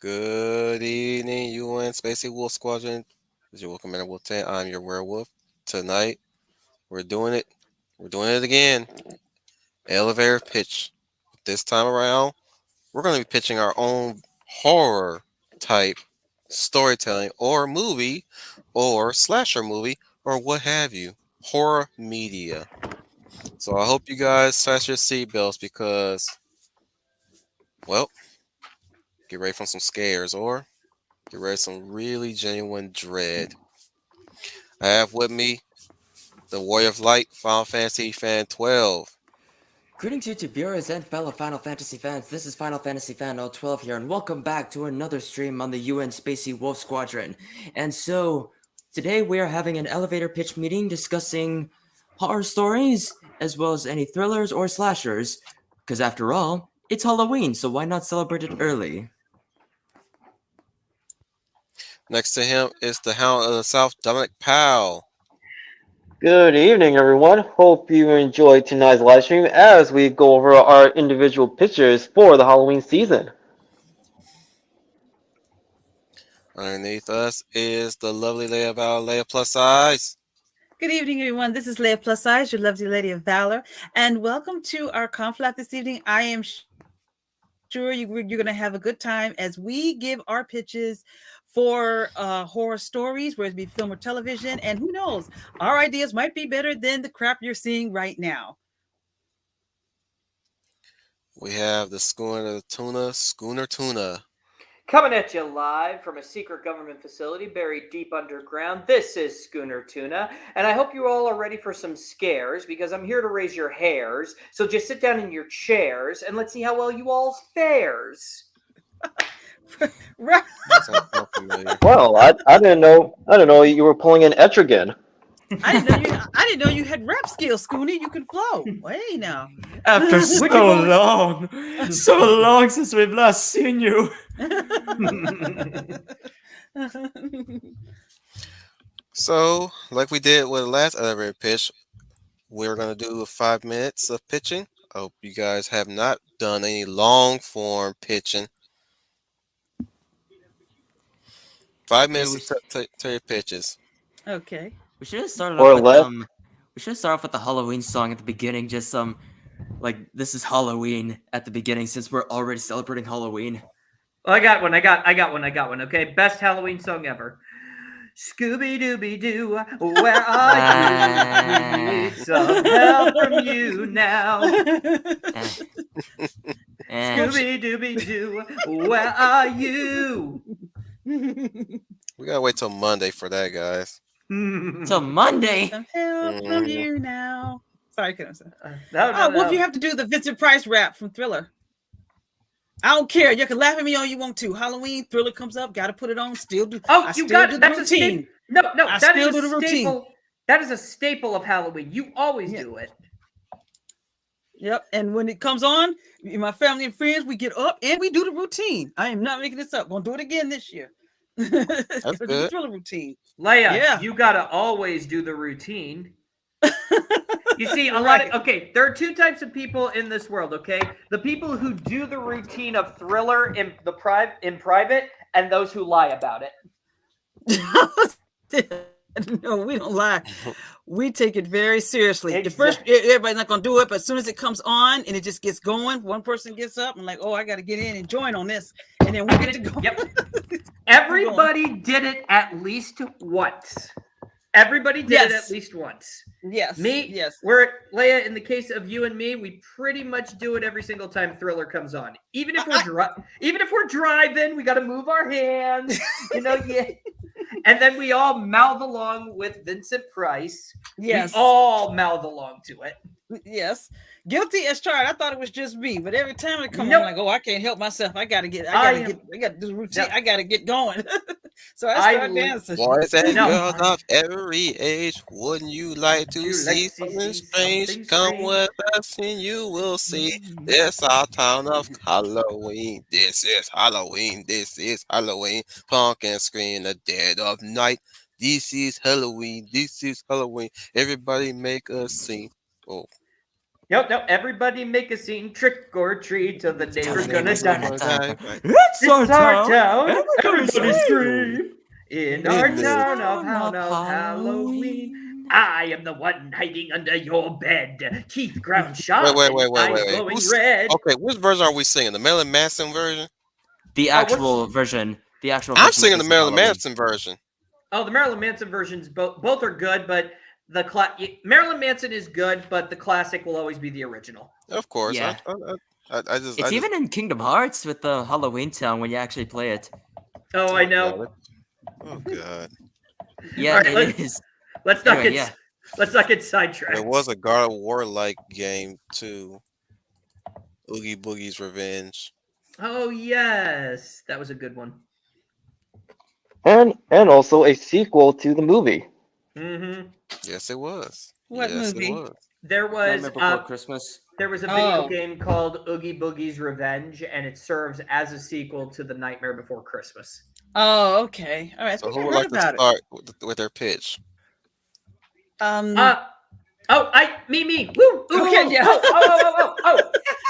Good evening, UN Spacey Wolf Squadron. This is your Welcome Commander Wolf 10. I'm your werewolf. Tonight, we're doing it. We're doing it again. Elevator pitch. This time around, we're going to be pitching our own horror type storytelling or movie or slasher movie or what have you. Horror media. So I hope you guys fasten your seatbelts because, well, get ready for some scares or get ready for some really genuine dread. I have with me the Warrior of Light, Final Fantasy Fan 12. Greetings YouTube viewers and fellow Final Fantasy fans, this is Final Fantasy Fan 012 here, and welcome back to another stream on the UN Spacey Wolf Squadron. And so, today we are having an elevator pitch meeting discussing horror stories, as well as any thrillers or slashers, because after all, it's Halloween, so why not celebrate it early? Next to him is the Hound of the South, Dominic Powell. Good evening, everyone. Hope you enjoyed tonight's live stream as we go over our individual pictures for the Halloween season. Underneath us is the lovely Leia Val, Leia Plus Size. Good evening, everyone. This is Leia Plus Size, your lovely Lady of Valor, and welcome to our conflict this evening. I am sure you're going to have a good time as we give our pitches for horror stories, whether it be film or television, and who knows, our ideas might be better than the crap you're seeing right now. We have the Schooner Tuna. Coming at you live from a secret government facility buried deep underground, this is Schooner Tuna, and I hope you all are ready for some scares, because I'm here to raise your hairs, so just sit down in your chairs, and let's see how well you all fares. Right. Well, I didn't know you were pulling an Etrigan. I didn't know you had rap skills, Scoonie. You can flow. Hey now. After so long since we've last seen you. So, like we did with the last elevator pitch, we're going to do 5 minutes of pitching. I hope you guys have not done any long form pitching. 5 minutes to your pitches. Okay. We should have started Or off with less. we should start off with the Halloween song at the beginning, just like this is Halloween at the beginning since we're already celebrating Halloween. I got one. Okay, best Halloween song ever. Scooby Dooby Doo, where are you? Need some help from you now. Scooby Dooby Doo, where are you? We gotta wait till Monday for that, guys. Till Monday. Some help from you now. Sorry, couldn't say. No. What if you have to do the Vincent Price rap from Thriller? I don't care. You can laugh at me all you want to. Halloween, Thriller comes up, got to put it on. Still do. Oh, I you still got do it. the That's routine. No, I that still is do the a routine. staple. That is a staple of Halloween. You always do it. Yep. And when it comes on, my family and friends, we get up and we do the routine. I am not making this up. Gonna do it again this year. That's Do the good. Thriller routine. Leia, Yeah. you gotta always do the routine. You see, there are two types of people in this world, okay? The people who do the routine of Thriller in private, and those who lie about it. No, we don't lie. We take it very seriously. At first, everybody's not gonna do it, but as soon as it comes on and it just gets going, one person gets up and like, oh, I got to get in and join on this, and then we get to go. Yep. Everybody did it at least once. Everybody did it at least once. Yes. Yes. We're Leia. In the case of you and me, we pretty much do it every single time Thriller comes on. Even if we're driving, we got to move our hands. Yeah. And then we all mouth along with Vincent Price. Yes. We all mouth along to it. Yes. Guilty as charged. I thought it was just me, but every time it comes on, I'm like, oh, I can't help myself. I gotta do the routine. Yep. I gotta get going. So I start dancing. Boys and girls of every age, wouldn't you like to see something strange? Come with us and you will see. This our town of Halloween. This is Halloween. This is Halloween. Pumpkin scream the dead of night. This is Halloween. This is Halloween. Everybody make a scene. Oh. Nope, nope. Everybody make a scene, trick or treat, till the neighbor's gonna neighbor's die. gonna die. It's It's our town. and we're gonna Everybody scream. scream. In our In the town of Halloween, I am the one hiding under your bed. Teeth ground sharp and eyes glowing red. Okay, which version are we singing? The Marilyn Manson version? The Oh, what's- actual version. The actual I'm version singing the is Marilyn Halloween. Manson version. Oh, the Marilyn Manson versions, both are good, but Marilyn Manson is good, but the classic will always be the original. Of course. Yeah. I just. It's even in Kingdom Hearts with the Halloween town when you actually play it. Oh, I know. Oh god. Yeah, Alright, it is. Let's not Anyway, get yeah. let's not get sidetracked. There was a God of War like game too. Oogie Boogie's Revenge. Oh yes, that was a good one. And also a sequel to the movie. Mm-hmm. Yes, it was. What yes, movie? It was. There was Nightmare Before Christmas. there was a video Oh. game called Oogie Boogie's Revenge, and it serves as a sequel to The Nightmare Before Christmas. Oh, okay. All right. I So think who I would heard like to about it. start with their pitch? Me. Woo! Ooh, Okay, oh, yeah. oh.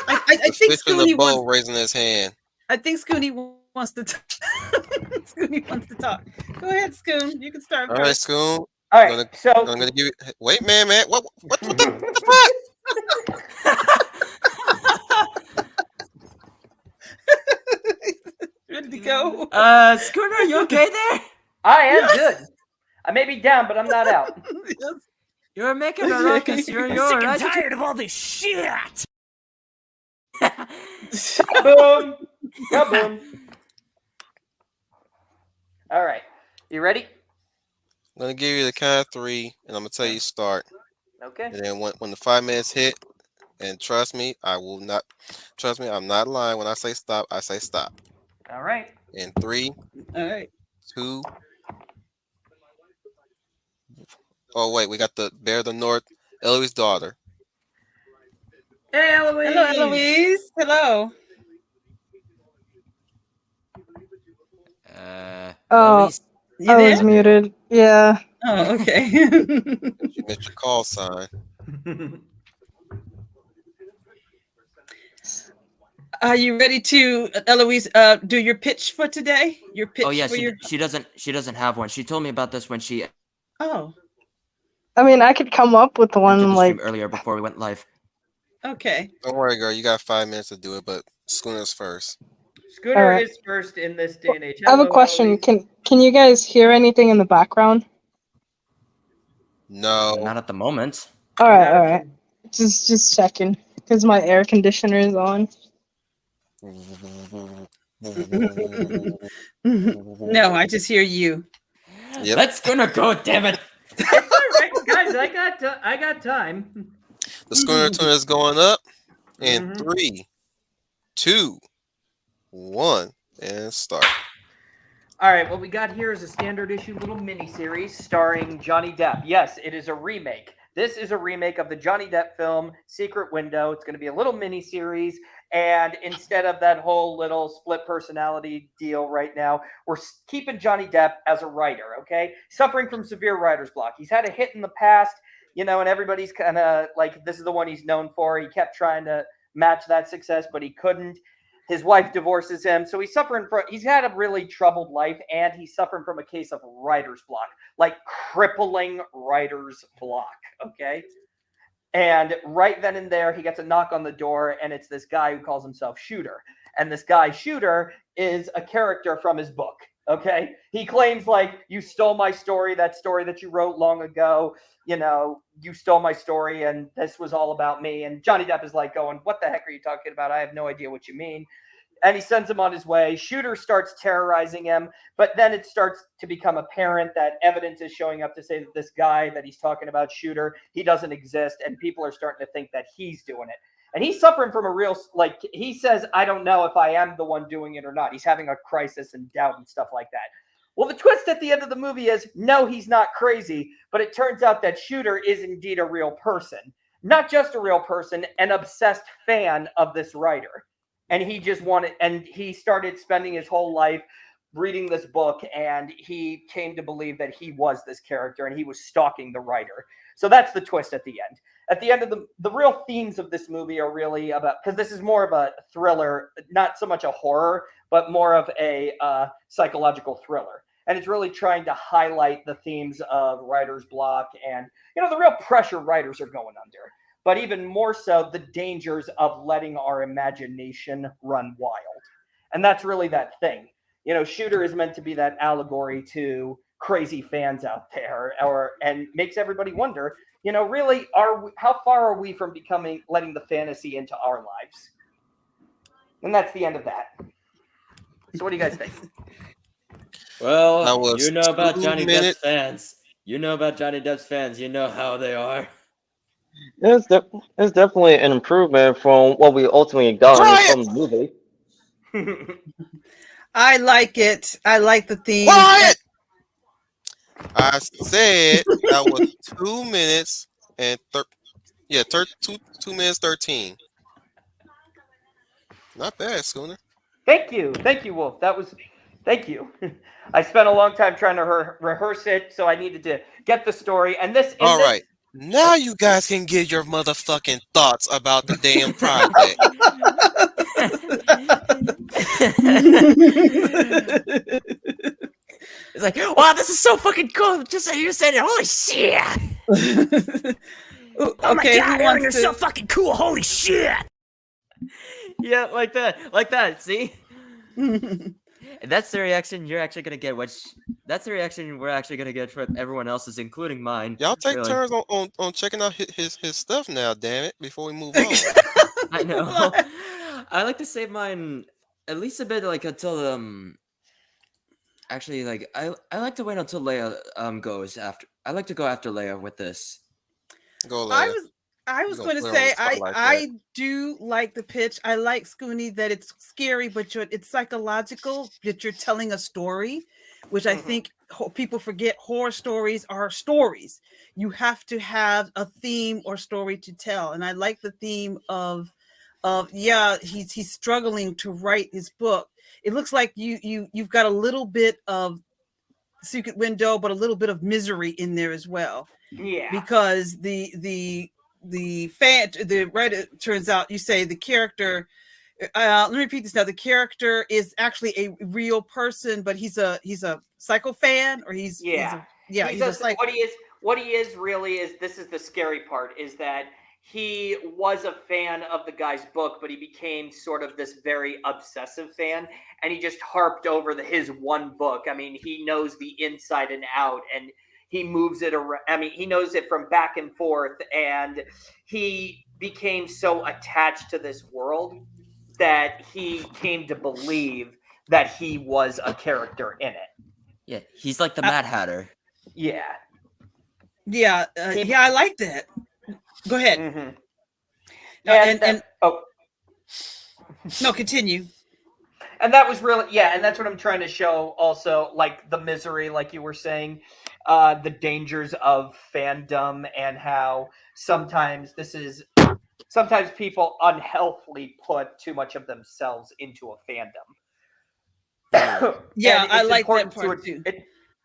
I The think fish in the Scooty bowl wants. raising his hand. I think Scooty wants to. Scooty wants to talk. Go ahead, Scoon. You can start All right, first. Scoon. All I'm right, gonna, so I'm gonna give you. Wait, man. What the fuck? Ready to go? Schooner, you okay there? I am Yes. good. I may be down, but I'm not out. Yes. You're making a ruckus. You're right. tired of all this shit. Boom, boom. All right, you ready? I'm gonna give you the count of 3, and I'm gonna tell you start. Okay. And then when the 5 minutes hit, and trust me, I will not. Trust me, I'm not lying. When I say stop, I say stop. All right. In 3, All right. 2. Oh wait, we got the Bear of the North, Eloise' daughter. Hey, Eloise. Hello, Eloise. Hello. Oh. Eloise. You I there? was muted. Yeah. Oh, okay. You missed your call sign. Are you ready to, Eloise, do your pitch for today? Your pitch Oh yeah, for your. she doesn't have one. She told me about this when she Oh, I mean, I could come up with entered one the like stream earlier before we went live. okay. Don't worry, girl. You got 5 minutes to do it, but Schooner's first. Scooter Alright. is first in this day and age. I have a Hello, question. Eloise. Can you guys hear anything in the background? No. Not at the moment. All right, Not all a- right. Just checking because my air conditioner is on. No, I just hear you. Yep. Let's gonna go, damn it. It's all right, guys. I got time. The Schooner tune is going up in Mhm. 3, 2, 1, and start. All right, what we got here is a standard issue little mini series starring Johnny Depp. Yes, it is a remake. This is a remake of the Johnny Depp film Secret Window. It's going to be a little mini series, and instead of that whole little split personality deal right now, we're keeping Johnny Depp as a writer. Okay, suffering from severe writer's block. He's had a hit in the past, and everybody's kind of like, this is the one he's known for. He kept trying to match that success, but he couldn't. His wife divorces him, so he's had a really troubled life, and he's suffering from a case of writer's block, like crippling writer's block, okay? And right then and there, he gets a knock on the door, and it's this guy who calls himself Shooter. And this guy, Shooter, is a character from his book, okay? He claims, like, you stole my story, that story that you wrote long ago, you stole my story, and this was all about me. And Johnny Depp is like going, what the heck are you talking about? I have no idea what you mean. And he sends him on his way. Shooter starts terrorizing him, but then it starts to become apparent that evidence is showing up to say that this guy that he's talking about, Shooter, he doesn't exist, and people are starting to think that he's doing it. And he's suffering from a real, like, he says, I don't know if I am the one doing it or not. He's having a crisis and doubt and stuff like that. Well, the twist at the end of the movie is, no, he's not crazy, but it turns out that Shooter is indeed a real person. Not just a real person, an obsessed fan of this writer. And he started spending his whole life reading this book, and he came to believe that he was this character, and he was stalking the writer. So that's the twist at the end. at the end of the real themes of this movie are really about, because this is more of a thriller, not so much a horror, but more of a psychological thriller. And it's really trying to highlight the themes of writer's block and, the real pressure writers are going under. But even more so, the dangers of letting our imagination run wild. And that's really that thing. Shooter is meant to be that allegory to crazy fans out there, and makes everybody wonder, really, how far are we from letting the fantasy into our lives? And that's the end of that. So what do you guys think? Well, was you know about 2 Johnny Depp's minutes. fans. You know about Johnny Depp's fans. You know how they are. It's definitely an improvement from what we ultimately got from the movie. I like it. I like the themes. Quiet! I said that was 2 minutes and 2 minutes 13. Not bad, Schooner. Thank you, Wolf. Thank you. I spent a long time trying to rehearse it, so I needed to get the story. And this. All right. Now you guys can give your motherfucking thoughts about the damn project. It's like, wow, this is so fucking cool. Just like you're saying it. Holy shit. Oh my god, Aaron, you're so fucking cool. Holy shit. Yeah, like that. See? And that's the reaction you're actually gonna get. That's the reaction we're actually gonna get from everyone else's, including mine. Y'all take really. turns on checking out his stuff now, damn it, before we move on. I know. I like to save mine at least a bit, like until actually, like I like to wait until Leia goes after. I like to go after Leia with this. Go, Leia. I was You're going to gonna put her say on the spotlight I do like the pitch. I like Scooney that it's scary, but it's psychological. That you're telling a story, which I think people forget. Horror stories are stories. You have to have a theme or story to tell, and I like the theme of he's struggling to write his book. It looks like you've got a little bit of Secret Window, but a little bit of Misery in there as well. Yeah. Because the writer turns out, you say the character. Let me repeat this now. The character is actually a real person, but he's a psycho fan, or he's a psycho. What he is really is, this is the scary part, is that he was a fan of the guy's book, but he became sort of this very obsessive fan, and he just harped over his one book. I mean, he knows the inside and out, and he moves it around. I mean, he knows it from back and forth, and he became so attached to this world that he came to believe that he was a character in it. Yeah, he's like the Mad Hatter. Yeah. Yeah, I like that. Go ahead. Mm-hmm. No, continue. And that was really, and that's what I'm trying to show also, like the misery, like you were saying, the dangers of fandom, and how sometimes people unhealthily put too much of themselves into a fandom. Yeah, I like that part too.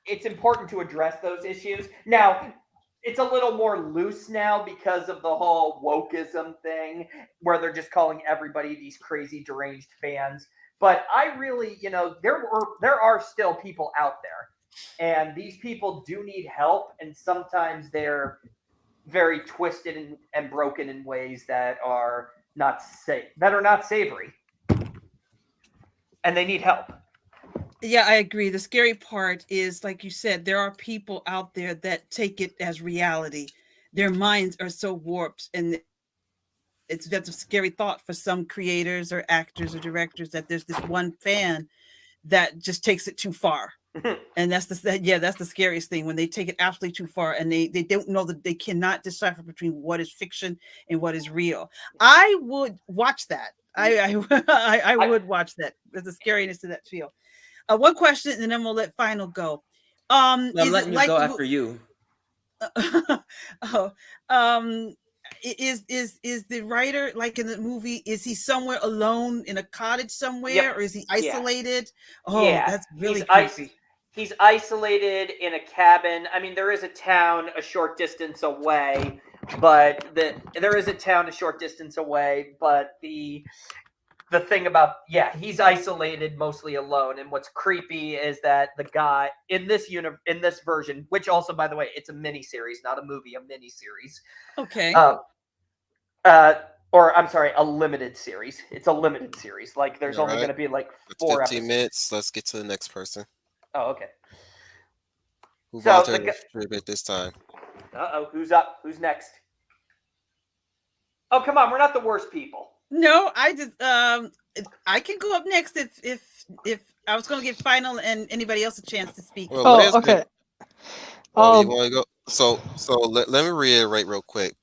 It's important to address those issues. Now, it's a little more loose now because of the whole wokeism thing, where they're just calling everybody these crazy deranged fans. But I really, there are still people out there, and these people do need help, and sometimes they're very twisted and broken in ways that are not savory, and they need help. Yeah, I agree. The scary part is, like you said, there are people out there that take it as reality. Their minds are so warped, and that's a scary thought for some creators or actors or directors, that there's this one fan that just takes it too far. And that's the scariest thing, when they take it absolutely too far, and they don't know, that they cannot decipher between what is fiction and what is real. I would watch that. I would watch that. There's a scariness to that feel. One question, and then we'll let Final go. I'm letting you go after you. Is the writer, like in the movie, is he somewhere alone in a cottage somewhere, or is he isolated? That's really creepy. He's isolated in a cabin. I mean, there is a town a short distance away, but there is a town a short distance away. But the thing about he's isolated, mostly alone. And what's creepy is that the guy in this version, which also, by the way, it's a mini series, not a movie, a mini series. Okay. Or I'm sorry, a limited series. It's a limited series. Like there's only Alright. going to be like It's 4 15 episodes. minutes. Let's get to the next person. Oh, okay. Who So volunteered to contribute this time? Who's up? Who's next? Oh, come on, we're not the worst people. No, I just I can go up next if I was going to give Final and anybody else a chance to speak. Well, Oh, okay. You want to go? So let me reiterate real quick.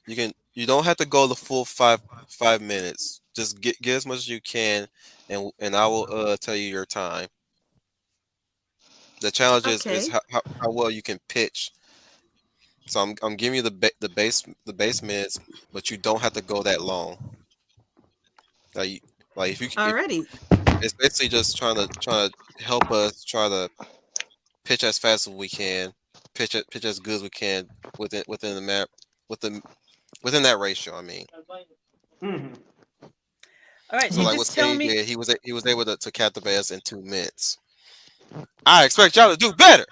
You don't have to go the full 5 minutes. Just get as much as you can, and I will tell you your time. The challenge is how well you can pitch. So I'm giving you the base minutes, but you don't have to go that long. Like if you Alrighty. it's basically just trying to help us try to pitch as fast as we can, pitch as good as we can within the map within that ratio. I mean. Mm-hmm. All right. So You like what just tell Steve me. did, he was able to captivate us in 2 minutes. I expect y'all to do better.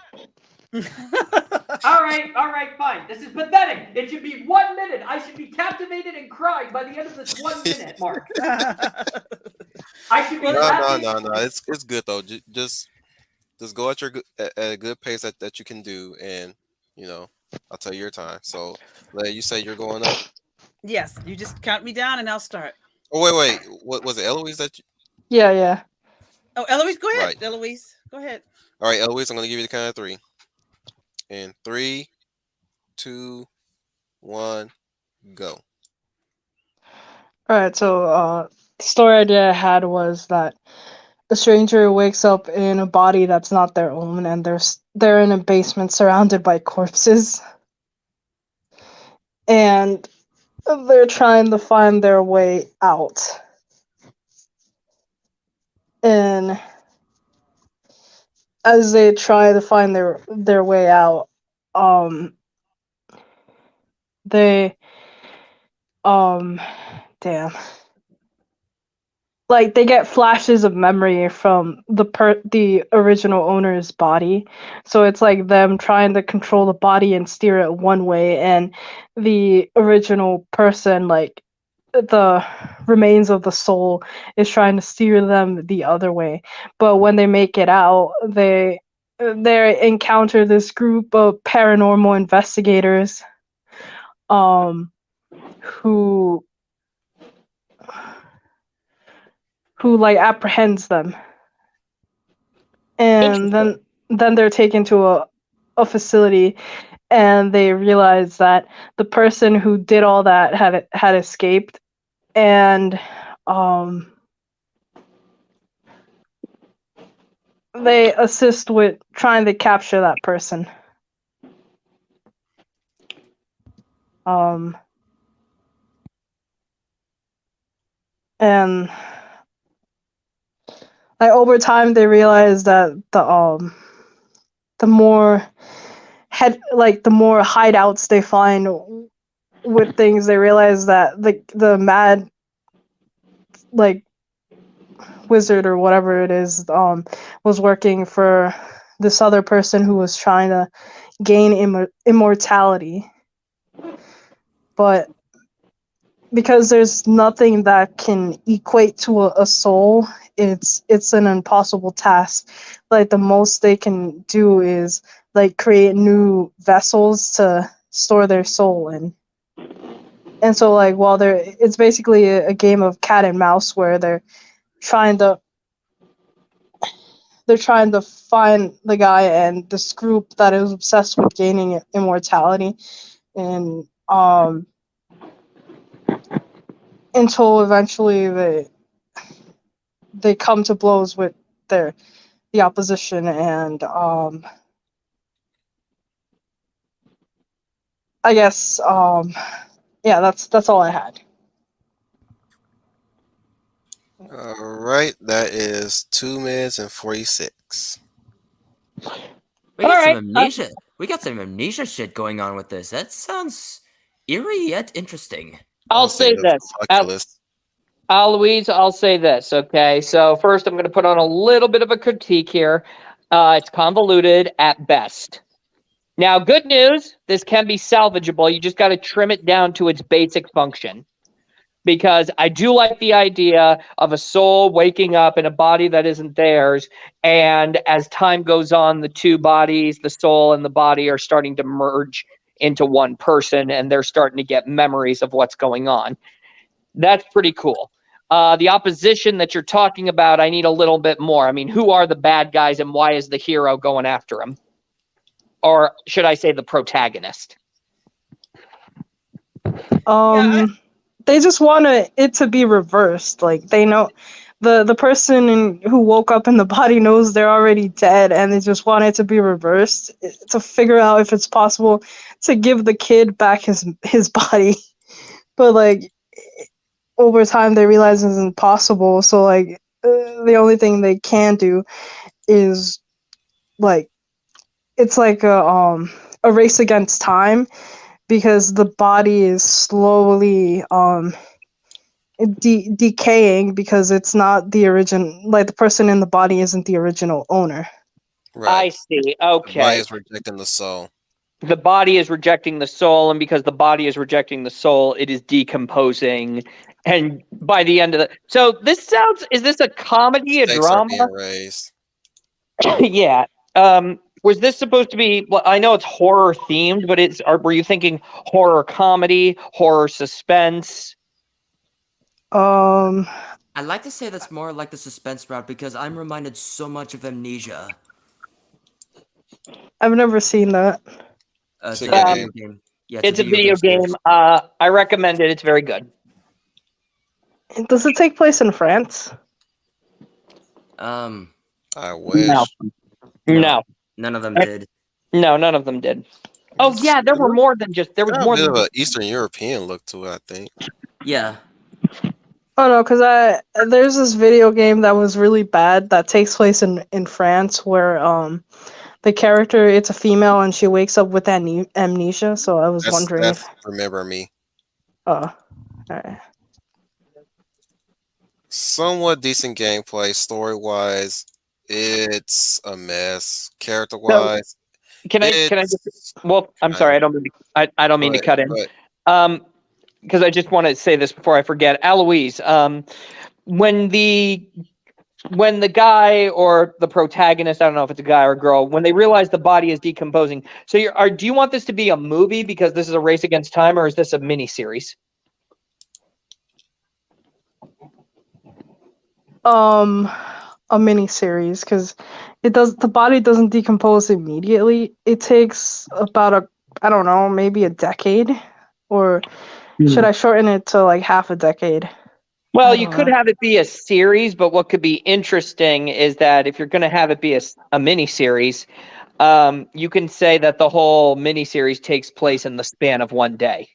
All right, fine. This is pathetic. It should be 1 minute. I should be captivated and crying by the end of this 1 minute mark. I should be No. It's good though. Just go at at a good pace that you can do, and I'll tell you your time. So, Leia, you say you're going up. Yes, you just count me down and I'll start. Oh wait. What was it, Eloise? Yeah. Oh, Eloise, go ahead. Right. Eloise, go ahead. All right, Eloise, I'm gonna give you the count of 3. And 3, 2, 1, go. Alright, so the story idea I had was that a stranger wakes up in a body that's not their own, and they're in a basement surrounded by corpses. And they're trying to find their way out. And as they try to find their way out, they damn. Like they get flashes of memory from the original owner's body. So it's like them trying to control the body and steer it one way, and the original person, like the remains of the soul, is trying to steer them the other way. But when they make it out, they encounter this group of paranormal investigators who like apprehends them, and then they're taken to a facility, and they realize that the person who did all that had escaped, and they assist with trying to capture that person. And like over time they realize that the more hideouts they find with things, they realize that the mad like wizard or whatever it is was working for this other person who was trying to gain immortality, but because there's nothing that can equate to a soul, it's an impossible task. Like the most they can do is like create new vessels to store their soul in. And so like while it's basically a game of cat and mouse where they're trying to find the guy and this group that is obsessed with gaining immortality, and until eventually they come to blows with the opposition, and I guess yeah, that's all I had. All right, that is 2 minutes and 46. We got some Alright, amnesia. We got some amnesia shit going on with this. That sounds Eerie yet interesting. I'll say the this. Oculus. Aloise, I'll say this, okay? So first I'm going to put on a little bit of a critique here. It's convoluted at best. Now, good news, this can be salvageable. You just got to trim it down to its basic function. Because I do like the idea of a soul waking up in a body that isn't theirs. And as time goes on, the two bodies, the soul and the body, are starting to merge into one person. And they're starting to get memories of what's going on. That's pretty cool. The opposition that you're talking about, I need a little bit more. I mean, who are the bad guys and why is the hero going after him? Or should I say the protagonist? They just want it to be reversed. Like, they know the person who woke up in the body knows they're already dead, and they just want it to be reversed to figure out if it's possible to give the kid back his body. But like, over time they realize it's impossible. So like, the only thing they can do is like, it's like a race against time, because the body is slowly decaying, because it's not the original, like the person in the body isn't the original owner. Right. I see. Okay. The body is rejecting the soul. The body is rejecting the soul, and because the body is rejecting the soul, it is decomposing. And by the end of the... So this sounds... Is this a comedy, a Stakes are drama? being raised. Yeah. Was this supposed to be... Well, I know it's horror themed, but were you thinking horror comedy, horror suspense? I'd like to say that's more like the suspense route, because I'm reminded so much of Amnesia. I've never seen that. It's a video game. Yeah, It's a video game. series. I recommend it. It's very good. Does it take place in France? I wish. No. None of them did. No, none of them did. Oh yeah, there were more than just... There was Got more a bit than... of an Eastern European look to it, I think. Yeah. Oh no, because there's this video game that was really bad that takes place in France, where the character, it's a female and she wakes up with amnesia. So I was wondering That's if... Remember Me. Oh, alright. Somewhat decent gameplay, story-wise. It's a mess. Character-wise, Can I just... Well, I'm sorry. I don't mean to cut in. Because I just want to say this before I forget. Eloise, when the guy or the protagonist, I don't know if it's a guy or a girl, when they realize the body is decomposing, so do you want this to be a movie because this is a race against time, or is this a mini-series? A mini series, because the body doesn't decompose immediately. It takes about I don't know, maybe a decade, or should I shorten it to like half a decade? Well, you could have it be a series, but what could be interesting is that if you're going to have it be a mini series, you can say that the whole mini series takes place in the span of one day.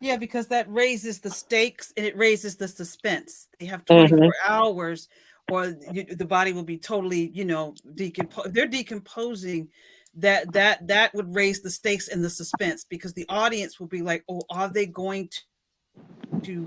Yeah, because that raises the stakes and it raises the suspense. They have 24 hours, or the body will be totally, decomposed. They're decomposing. That would raise the stakes and the suspense, because the audience will be like, "Oh, are they going to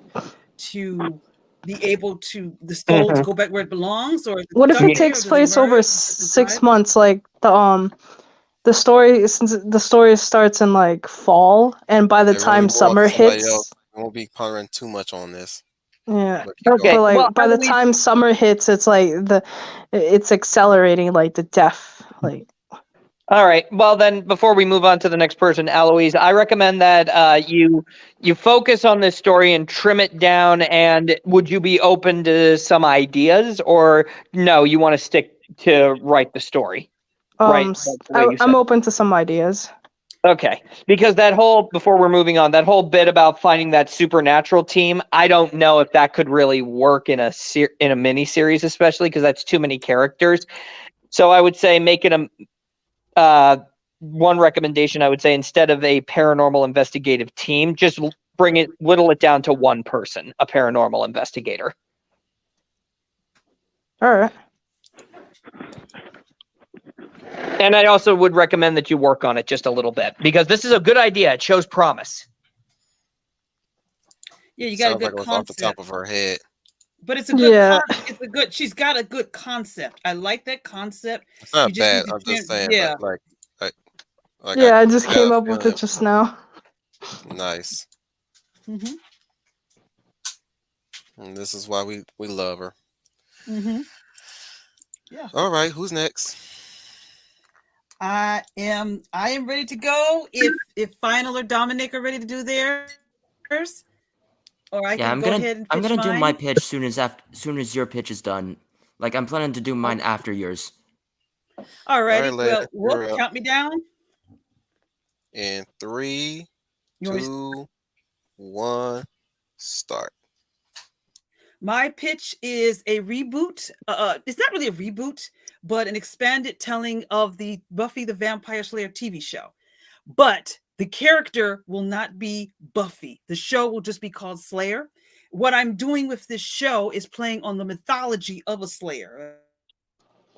be able to the soul to go back where it belongs?" Or what if it takes place over 6 months, like the story, since the story starts in like fall, and by the time summer hits, I won't be pondering too much on this. Yeah. Okay. But like, well, by the time summer hits, it's like it's accelerating, like the death, like. All right. Well, then, before we move on to the next person, Eloise, I recommend that you focus on this story and trim it down. And would you be open to some ideas, or no? You want to stick to write the story? Right. I'm open to some ideas. Okay, because before we're moving on, that whole bit about finding that supernatural team, I don't know if that could really work in a mini series, especially because that's too many characters. So I would say make it one recommendation. I would say, instead of a paranormal investigative team, just whittle it down to one person, a paranormal investigator. All right. And I also would recommend that you work on it just a little bit because this is a good idea. It shows promise. Yeah, you got a Sounds like good it was off the top concept. of her head. But it's a good Yeah. it's a good she's got a good concept. I like that concept. It's You not just bad. need I'm to just saying, yeah. like Yeah, I just got came a up with feeling it just now. nice. Mm-hmm. And this is why we love her. Mm-hmm. Yeah. All right, who's next? I am ready to go. If Final or Dominic are ready to do theirs, or I can go ahead and pitch I'm gonna do mine. my pitch soon as your pitch is done. Like I'm planning to do mine after yours. All All right, righty. Leia, Well, you're up. count me down. In 3, You want me 2, 1, start. My pitch is a reboot. It's not really a reboot, but an expanded telling of the Buffy the Vampire Slayer TV show. But the character will not be Buffy. The show will just be called Slayer. What I'm doing with this show is playing on the mythology of a Slayer.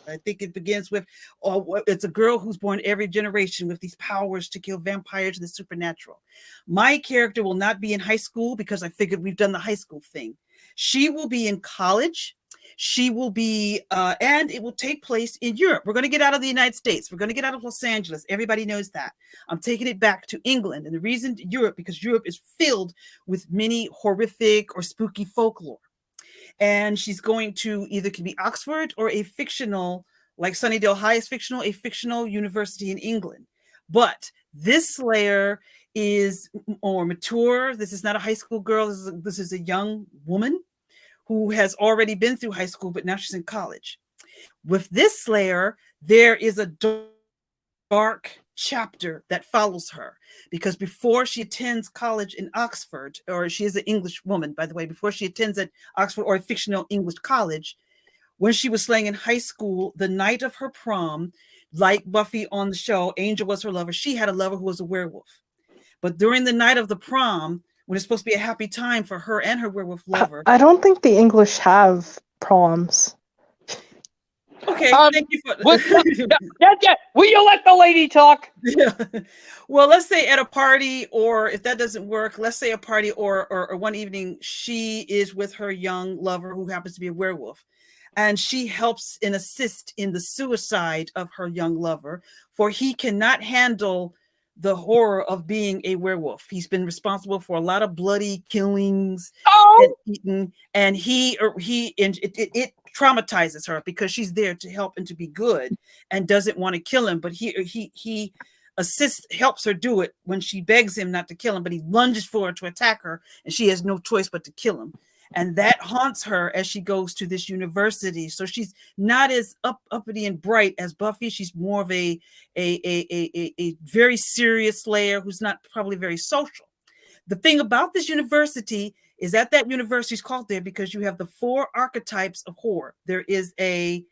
I think it begins with it's a girl who's born every generation with these powers to kill vampires and the supernatural. My character will not be in high school because I figured we've done the high school thing. She will be in college. She will be, and it will take place in Europe. We're going to get out of the United States. We're going to get out of Los Angeles. Everybody knows that. I'm taking it back to England. And the reason Europe, because Europe is filled with many horrific or spooky folklore. And she's going to either can be Oxford or a fictional, like Sunnydale High is fictional, a fictional university in England. But this Slayer is more mature. This is not a high school girl. This is a young woman who has already been through high school, but now she's in college. With this Slayer, there is a dark chapter that follows her because before she attends college in Oxford, or she is an English woman, by the way, before she attends at Oxford or a fictional English college, when she was slaying in high school, the night of her prom, like Buffy on the show, Angel was her lover. She had a lover who was a werewolf. But during the night of the prom, when it's supposed to be a happy time for her and her werewolf lover. I don't think the English have proms. Okay, thank you for Will you let the lady talk? Yeah. Well, let's say at a party, or if that doesn't work, let's say a party or one evening, she is with her young lover who happens to be a werewolf. And she helps and assist in the suicide of her young lover, for he cannot handle the horror of being a werewolf. He's been responsible for a lot of bloody killings and eating, and it traumatizes her because she's there to help and to be good and doesn't want to kill him, but he helps her do it when she begs him not to kill him, but he lunges for her to attack her and she has no choice but to kill him. And that haunts her as she goes to this university. So she's not as uppity and bright as Buffy. She's more of a very serious Slayer who's not probably very social. The thing about this university is that university is called there because you have the 4 archetypes of horror. There is a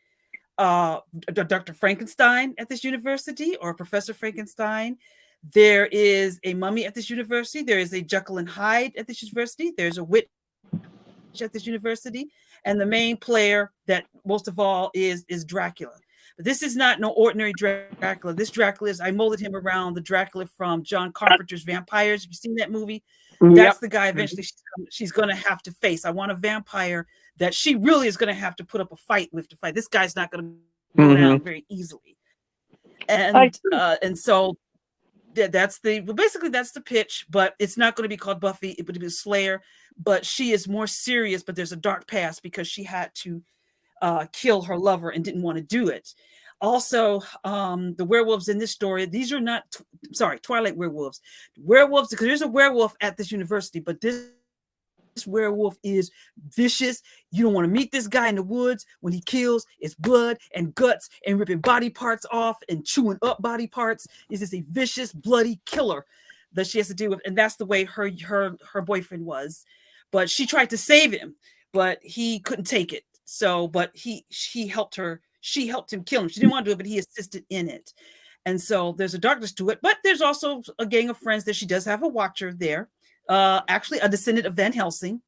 Dr. Frankenstein at this university, or Professor Frankenstein. There is a mummy at this university. There is a Jekyll and Hyde at this university. There's a witch at this university, and the main player that most of all is Dracula. But this is not no ordinary Dracula. This Dracula I molded him around the Dracula from John Carpenter's Vampires. Have you seen that movie? That's the guy eventually she's going to have to face. I want a vampire that she really is going to have to put up a fight with to fight. This guy's not going to go down very easily. And so that's the pitch, but it's not going to be called Buffy. It would be Slayer, but she is more serious, but there's a dark past because she had to kill her lover and didn't want to do it. Also, the werewolves in this story, these are not, Twilight werewolves. Werewolves, because there's a werewolf at this university, but this werewolf is vicious. You don't want to meet this guy in the woods. When he kills, it's blood and guts and ripping body parts off and chewing up body parts. This is a vicious, bloody killer that she has to deal with. And that's the way her boyfriend was. But she tried to save him, but he couldn't take it. So, but she helped her. She helped him kill him. She didn't want to do it, but he assisted in it. And so there's a darkness to it, but there's also a gang of friends that she does have a watcher there. Actually a descendant of Van Helsing,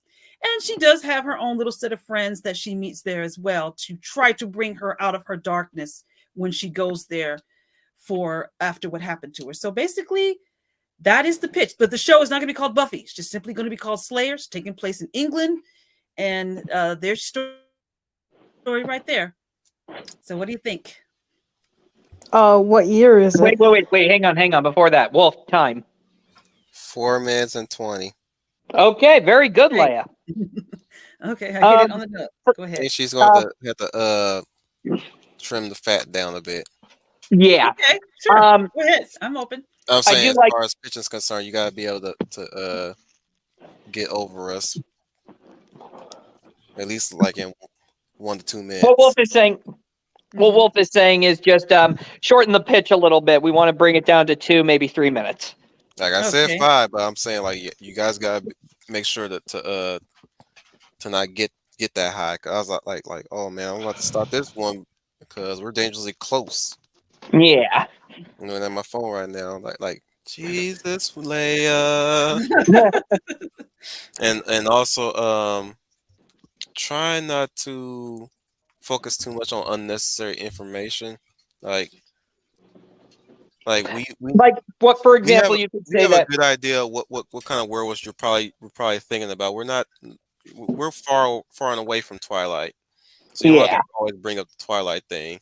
and she does have her own little set of friends that she meets there as well to try to bring her out of her darkness when she goes there for after what happened to her. So basically, that is the pitch. But the show is not going to be called Buffy. It's just simply going to be called Slayers, taking place in England, and their story right there. So what do you think? What year is it? Wait. Hang on. Before that, Wolf, time. 4 minutes and 20. Okay, very good, Leia. Okay, I hit it on the note. Go I ahead. think she's going to have to trim the fat down a bit. Yeah. Okay, sure. Go ahead. I'm open. I'm saying, do as like- far as pitching is concerned, you got to be able to get over us at least like in 1 to 2 minutes. What Wolf is saying is just shorten the pitch a little bit. We want to bring it down to 2, maybe 3 minutes. Like I said, 5, but I'm saying like you guys got to make sure that to not get that high. Cause I was like, oh man, I'm about to start this one because we're dangerously close. Yeah. I'm looking at my phone right now, like Jesus, Leia, and also try not to focus too much on unnecessary information. Like we like what, for example, we you could we say have that. a good idea of what kind of werewolves we're probably thinking about. We're far and away from Twilight, so you don't have to always bring up the Twilight thing.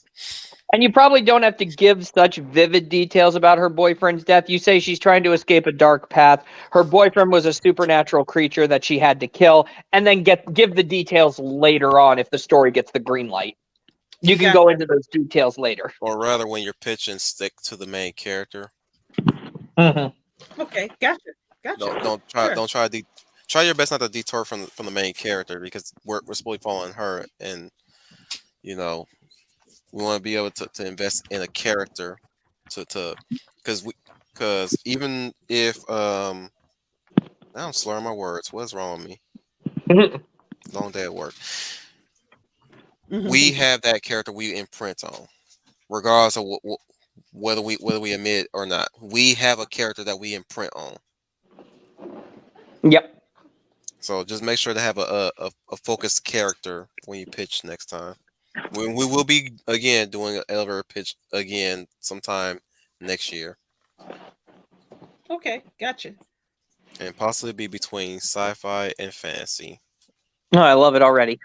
And you probably don't have to give such vivid details about her boyfriend's death. You say she's trying to escape a dark path. Her boyfriend was a supernatural creature that she had to kill, and then give the details later on if the story gets the green light. You can go into those details later. Or rather, when you're pitching, stick to the main character. Mm-hmm. Okay, gotcha. Don't try try your best not to detour from the main character, because we're supposed to be following her, and we want to be able to invest in a character because even if now I'm slurring my words. What's wrong with me? Long day at work. We have that character we imprint on, regardless of whether we admit it or not. We have a character that we imprint on. Yep. So just make sure to have a focused character when you pitch next time. We will be again doing an elevator pitch again sometime next year. Okay, gotcha. And possibly be between sci-fi and fantasy. Oh, I love it already.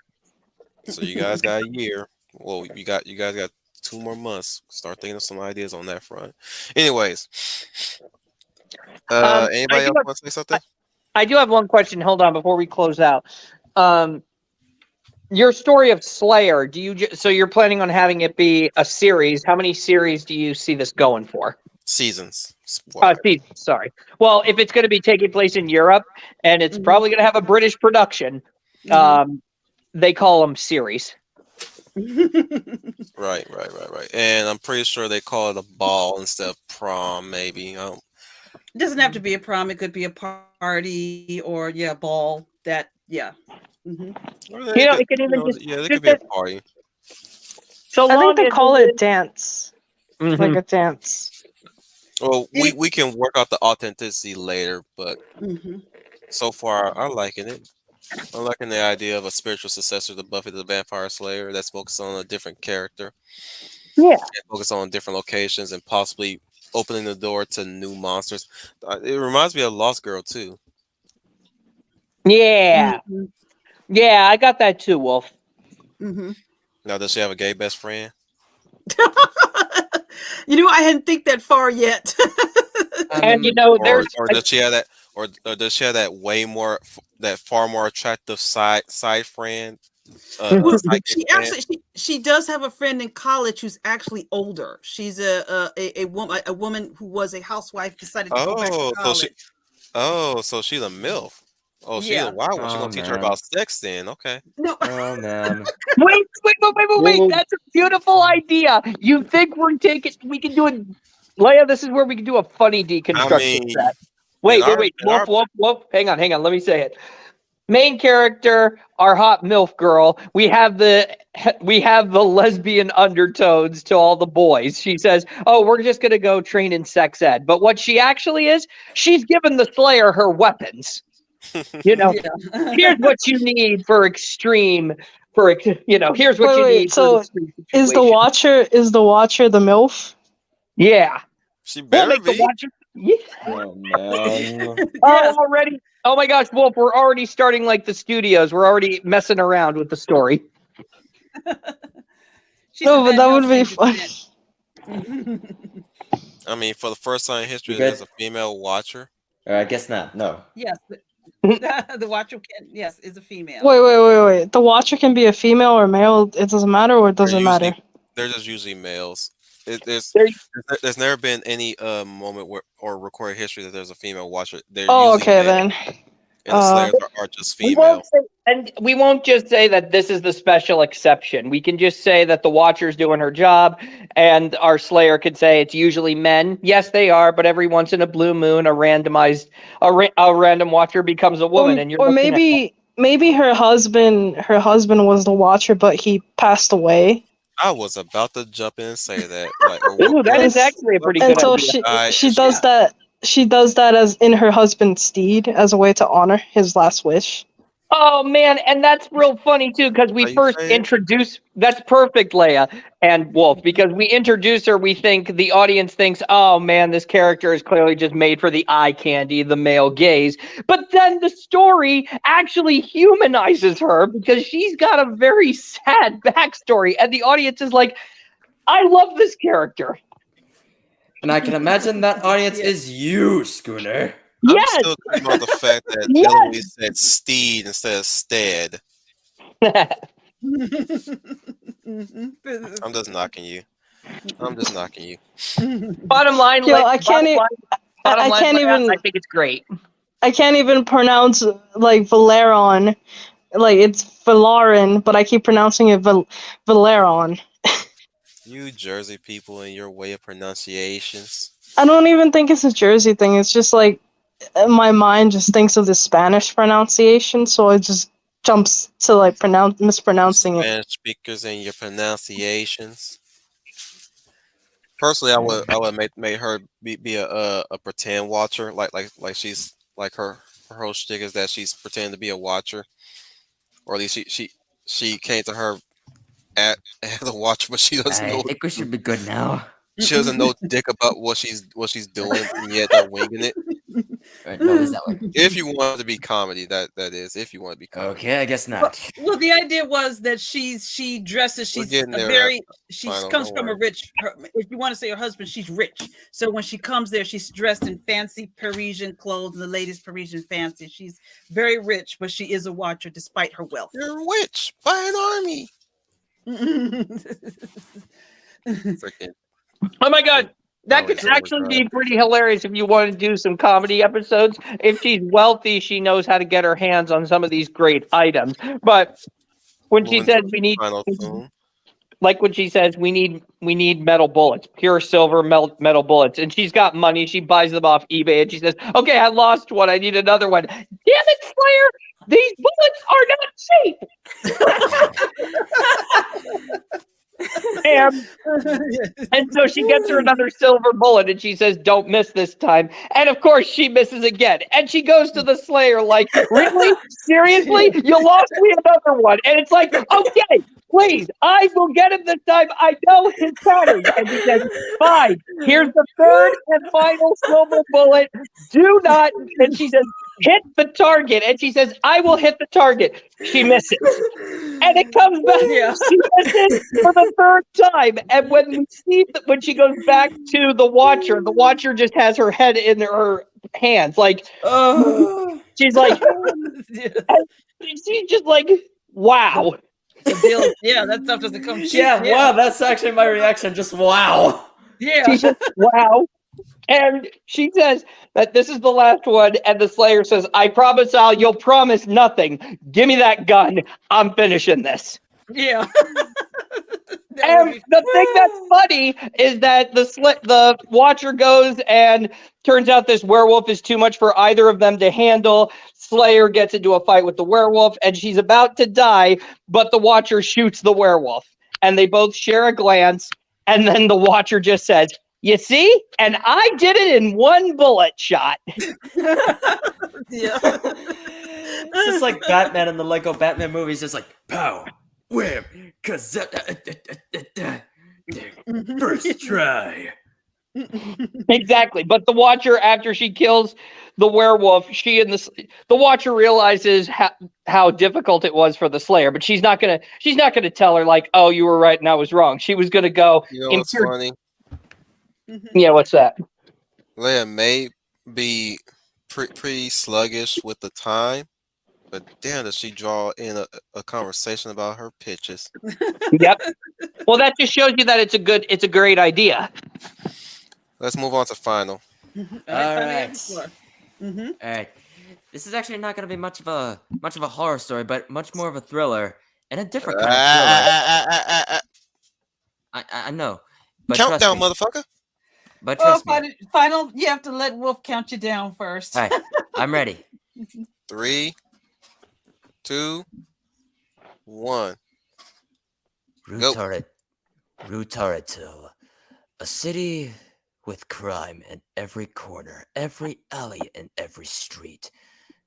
So you guys got a year. Well, you guys got 2 more months. Start thinking of some ideas on that front. Anyways, anybody else want to say something? I do have one question. Hold on, before we close out. Your story of Slayer. So you're planning on having it be a series? How many series do you see this going for? Seasons. Seasons. Sorry. Well, if it's going to be taking place in Europe, and it's probably going to have a British production, they call them series. Right. And I'm pretty sure they call it a ball instead of prom. Maybe. It doesn't have to be a prom. It could be a party or ball. Mm-hmm. It can even it could be a party. So I think they call it dance, like a dance. Well, we can work out the authenticity later, but so far I'm liking it. I'm liking the idea of a spiritual successor to Buffy the Vampire Slayer that's focused on a different character. Yeah. And focused on different locations and possibly opening the door to new monsters. It reminds me of Lost Girl too. Yeah. Yeah, I got that too, Wolf. Now, does she have a gay best friend? I hadn't think that far yet. And or does she have that, or does she have that far more attractive side friend? She does have a friend in college who's actually older. She's a woman who was a housewife, decided to go back to college. So she's a MILF. Oh, she's a wild one. She's gonna teach her about sex then. Okay. No. Oh man. Wait. That's a beautiful idea. You think we can do it, Leia? This is where we can do a funny deconstruction set. Wait. Wolf. Hang on. Let me say it. Main character, our hot MILF girl. We have the lesbian undertones to all the boys. She says, "Oh, we're just gonna go train in sex ed." But what she actually is, she's given the Slayer her weapons. Here's what you need for extreme for here's what you Wait, need. so for the is the Watcher the MILF? Yeah. She We'll better make the be. Watcher. Yeah. Oh man. Yes. Already. Oh my gosh, Wolf! We're already starting like the studios. We're already messing around with the story. She's No, a but Van that would be Helsing fun. descent. I mean, for the first time in history, You good? there's a female Watcher. I guess not. No. Yes, the Watcher is a female. Wait. The Watcher can be a female or male. It doesn't matter, or it doesn't matter. They're just usually males. There's never been any moment where or recorded history that there's a female Watcher. They're Oh, usually okay male, then. and the Slayers are just female. We won't just say that this is the special exception. We can just say that the Watcher's doing her job, and our Slayer could say it's usually men. Yes, they are, but every once in a blue moon, a random Watcher becomes a woman, and you're or looking at maybe her husband was the Watcher, but he passed away. I was about to jump in and say that. Like, Ooh, that is actually a pretty And good so idea. she does that. She does that as in her husband's stead as a way to honor his last wish. Oh man, and that's real funny too, because we first introduce. That's perfect, Leia and Wolf, because we introduce her. We think the audience thinks, "Oh man, this character is clearly just made for the eye candy, the male gaze." But then the story actually humanizes her because she's got a very sad backstory, and the audience is like, "I love this character." And I can imagine that audience is you, Schooner. I'm Yes. still thinking about the fact that Yes. Eloise said steed instead of stead. I'm just knocking you. Bottom line, Yo, Leia, I can't Leia, I think it's great. I can't even pronounce like Valeron. Like it's Valarin, but I keep pronouncing it Valeron. You Jersey people and your way of pronunciations. I don't even think it's a Jersey thing. It's just like my mind just thinks of the Spanish pronunciation, so it just jumps to like mispronouncing it. Spanish speakers and your pronunciations. Personally, I would make her be a pretend Watcher, like she's like her whole shtick is that she's pretending to be a Watcher, or at least she came to her at the Watcher, but she doesn't I know. think we should be good now. She doesn't know dick about what she's doing, and yet they're winging it. Right, no, is that one? If you want it to be comedy, that is. If you want to be comedy. Okay, I guess not. Well, the idea was that she dresses. She's getting a there, very. She Final, comes don't from a worry. rich. If you want to say her husband, she's rich. So when she comes there, she's dressed in fancy Parisian clothes, the latest Parisian fancy. She's very rich, but she is a Watcher despite her wealth. You're a witch. Buy an army. Freaking. Oh my god, that Oh, could yeah. actually be pretty hilarious if you want to do some comedy episodes. If she's wealthy, she knows how to get her hands on some of these great items. But when she Moving says to we need, final soon. like when she says we need metal bullets, pure silver metal bullets, and she's got money, she buys them off eBay, and she says, "Okay, I lost one, I need another one." Damn it, Slayer! These bullets are not cheap. And so she gets her another silver bullet and she says, "Don't miss this time." And of course she misses again. And she goes to the Slayer like, "Really? Seriously? You lost me another one." And it's like, "Okay, please, I will get him this time. I know his pattern." And she says, "Fine, here's the third and final silver bullet. Do not," and she says, "hit the target." And she says, "I will hit the target." She misses. And it comes back. Yeah. She misses for the third time. And when we see when she goes back to the Watcher just has her head in her hands. Like, she's like, she's just like, wow. Yeah, that stuff doesn't come cheap. Yeah, wow, that's actually my reaction. Just wow. Yeah. She's just, wow. And she says that this is the last one, and the Slayer says, "I promise you'll promise nothing. Give me that gun. I'm finishing this." Yeah. And the thing that's funny is that the Watcher goes and turns out this werewolf is too much for either of them to handle. Slayer gets into a fight with the werewolf, and she's about to die, but the Watcher shoots the werewolf. And they both share a glance, and then the Watcher just says, "You see? And I did it in one bullet shot." Yeah. It's just like Batman in the Lego Batman movies, just like pow, 'Cause first try. Exactly. But the Watcher, after she kills the werewolf, the Watcher realizes how difficult it was for the Slayer. But she's not gonna tell her like, "Oh, you were right and I was wrong." She was gonna go. You know what's funny? Yeah, what's that? Leia may be pretty sluggish with the time, but damn, does she draw in a conversation about her pitches? Yep. Well, that just shows you that it's a great idea. Let's move on to final. All right. Mm-hmm. All right. This is actually not going to be much of a horror story, but much more of a thriller, and a different kind of thriller. I know, but Countdown, trust me. motherfucker. But trust me. Final, you have to let Wolf count you down first. All right, I'm ready. 3, 2, 1. Go. Rutaratil, a city with crime in every corner, every alley, and every street.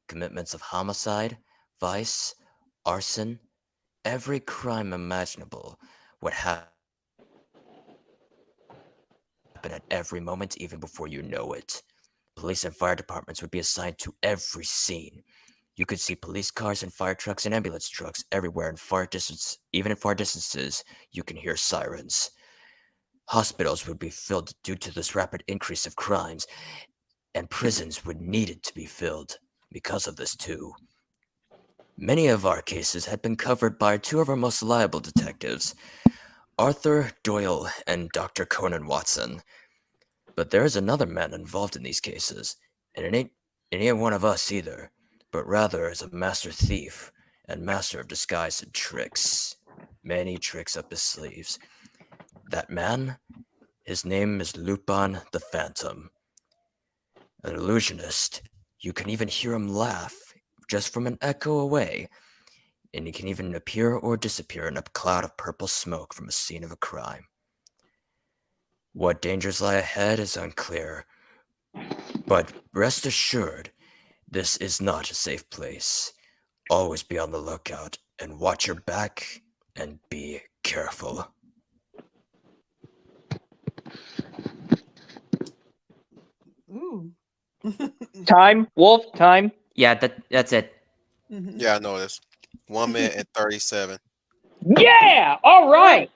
Commitments of homicide, vice, arson, every crime imaginable would happen at every moment, even before you know it. Police and fire departments would be assigned to every scene. You could see police cars and fire trucks and ambulance trucks everywhere in far distance. Even in far distances, you can hear sirens. Hospitals would be filled due to this rapid increase of crimes, and prisons would needed to be filled because of this too. Many of our cases had been covered by two of our most reliable detectives, Arthur Doyle and Dr. Conan Watson. But there is another man involved in these cases, and it ain't one of us either, but rather is a master thief and master of disguise and tricks. Many tricks up his sleeves. That man, his name is Lupin the Phantom. An illusionist. You can even hear him laugh just from an echo away, and he can even appear or disappear in a cloud of purple smoke from a scene of a crime. What dangers lie ahead is unclear, but rest assured, this is not a safe place. Always be on the lookout and watch your back and be careful. Ooh. Time, Wolf, time. Yeah, that's it. Mhm. Yeah, I know this. 1 minute and 37. Yeah! All right.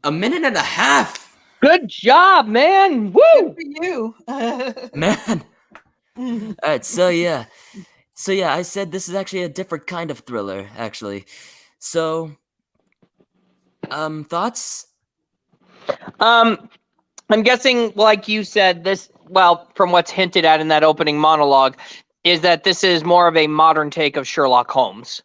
A minute and a half! Good job, man. Woo! Good for you. Man! Mhm. Alright, so yeah, I said this is actually a different kind of thriller, actually. So, thoughts? I'm guessing, like you said, from what's hinted at in that opening monologue, is that this is more of a modern take of Sherlock Holmes.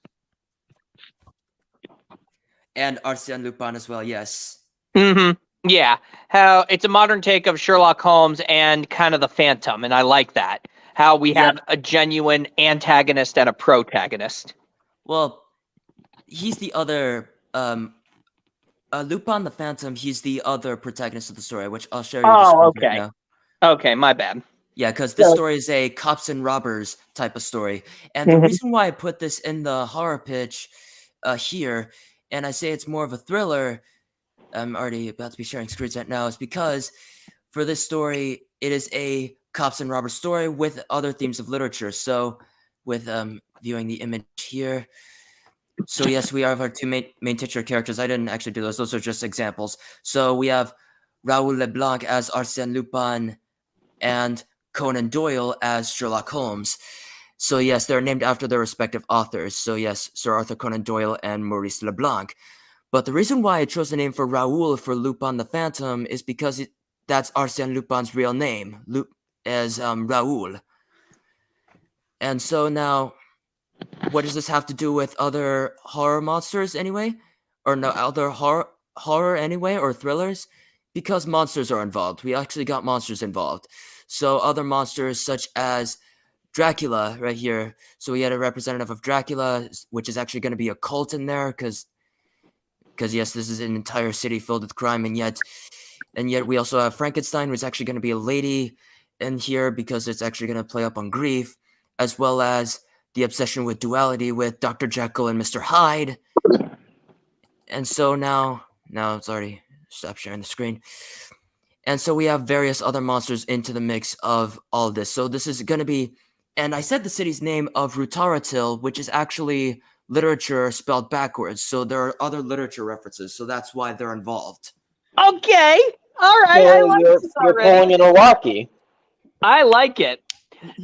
And Arsène Lupin as well, yes. Mm-hmm. Yeah. How it's a modern take of Sherlock Holmes and kind of the Phantom, and I like that. How we have a genuine antagonist and a protagonist. Well, he's the other, Lupin the Phantom, he's the other protagonist of the story, which I'll show you the screen right now. Okay, my bad. Yeah, because this story is a cops and robbers type of story. And the reason why I put this in the horror pitch here, and I say it's more of a thriller, I'm already about to be sharing screens right now, is because for this story, it is a cops and robbers story with other themes of literature. So with viewing the image here. So yes, we have our two main titular characters. I didn't actually do those. Those are just examples. So we have Raoul Leblanc as Arsène Lupin and Conan Doyle as Sherlock Holmes. So yes, they're named after their respective authors. So yes, Sir Arthur Conan Doyle and Maurice Leblanc. But the reason why I chose the name for Raoul for Lupin the Phantom is because that's Arsène Lupin's real name, Raoul. And so now, what does this have to do with other horror monsters anyway? Or no, other horror anyway, or thrillers? Because monsters are involved. We actually got monsters involved. So other monsters such as Dracula right here. So we had a representative of Dracula, which is actually going to be a cult in there, because yes, this is an entire city filled with crime, and yet we also have Frankenstein, which is actually going to be a lady in here because it's actually going to play up on grief, as well as the obsession with duality with Dr. Jekyll and Mr. Hyde. And so now it's already stopped sharing the screen. And so we have various other monsters into the mix of all of this. So this is going to be, and I said the city's name of Rutaratil, which is actually literature spelled backwards. So there are other literature references. So that's why they're involved. Okay. All right. I So like you're this you're already. calling it Iraqi. I like it.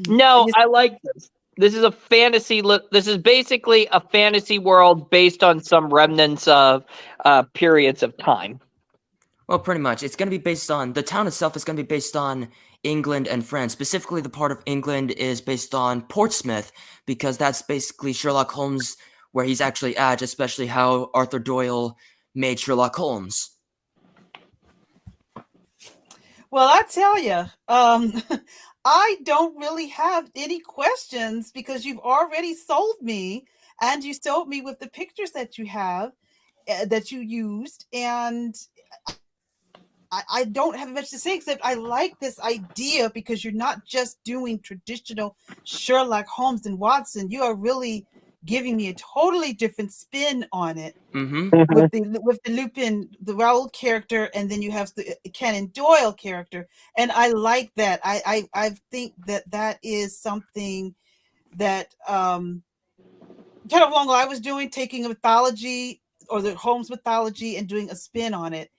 No, Yes. I like this. This is a fantasy. This is basically a fantasy world based on some remnants of periods of time. Well, pretty much. It's going to be based on, the town itself is going to be based on England and France. Specifically, the part of England is based on Portsmouth, because that's basically Sherlock Holmes, where he's actually at, especially how Arthur Doyle made Sherlock Holmes. Well, I tell you, I don't really have any questions because you've already sold me, and you sold me with the pictures that you have, that you used, and I don't have much to say except I like this idea because you're not just doing traditional Sherlock Holmes and Watson. You are really giving me a totally different spin on it. Mm-hmm. With the Lupin, the Raoul character, and then you have the Conan Doyle character, and I like that. I think that is something that kind of along what I was doing, taking a mythology or the Holmes mythology and doing a spin on it.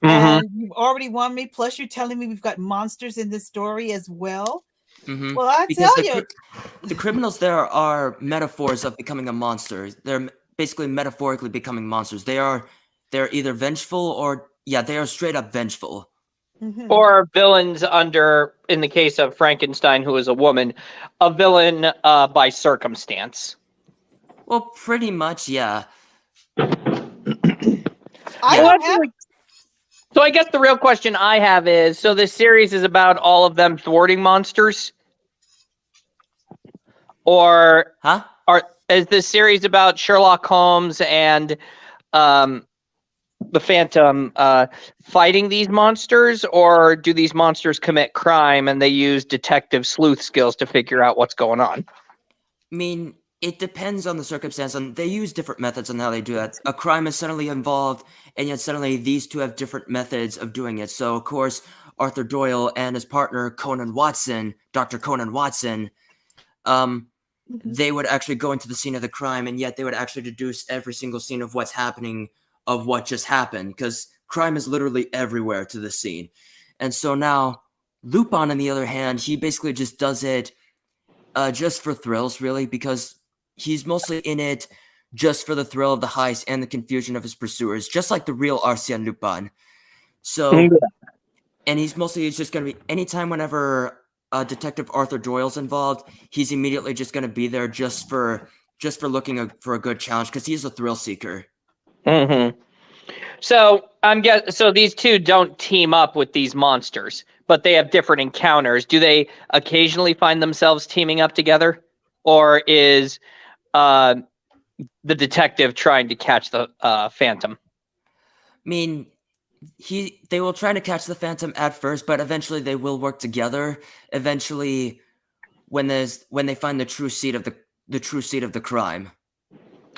And you've already won me. Plus, you're telling me we've got monsters in this story as well. Mm-hmm. Well, I Because tell you, the criminals there are metaphors of becoming a monster. They're basically metaphorically becoming monsters. They're either vengeful or they are straight up vengeful. Mhm. Or villains under, in the case of Frankenstein, who is a woman, a villain by circumstance. Well, pretty much, yeah. I Yeah. don't have. So I guess the real question I have is, so this series is about all of them thwarting monsters? Or Huh? is this series about Sherlock Holmes and the Phantom fighting these monsters, or do these monsters commit crime and they use detective sleuth skills to figure out what's going on? I mean, it depends on the circumstance, and they use different methods on how they do that. A crime is suddenly involved, and yet suddenly these two have different methods of doing it. So, of course, Arthur Doyle and his partner Conan Watson, Dr. Conan Watson, they would actually go into the scene of the crime, and yet they would actually deduce every single scene of what's happening, of what just happened, because crime is literally everywhere to the scene. And so now, Lupin, on the other hand, he basically just does it just for thrills, really, because he's mostly in it just for the thrill of the heist and the confusion of his pursuers, just like the real Arsène Lupin. So, and he's just going to be, anytime whenever Detective Arthur Doyle's involved, he's immediately just going to be there just for looking for a good challenge, because he's a thrill seeker. Mm-hmm. So so these two don't team up with these monsters, but they have different encounters. Do they occasionally find themselves teaming up together, or is the detective trying to catch the Phantom? I mean, they will try to catch the Phantom at first, but eventually they will work together. Eventually, when they find the true seed of the crime.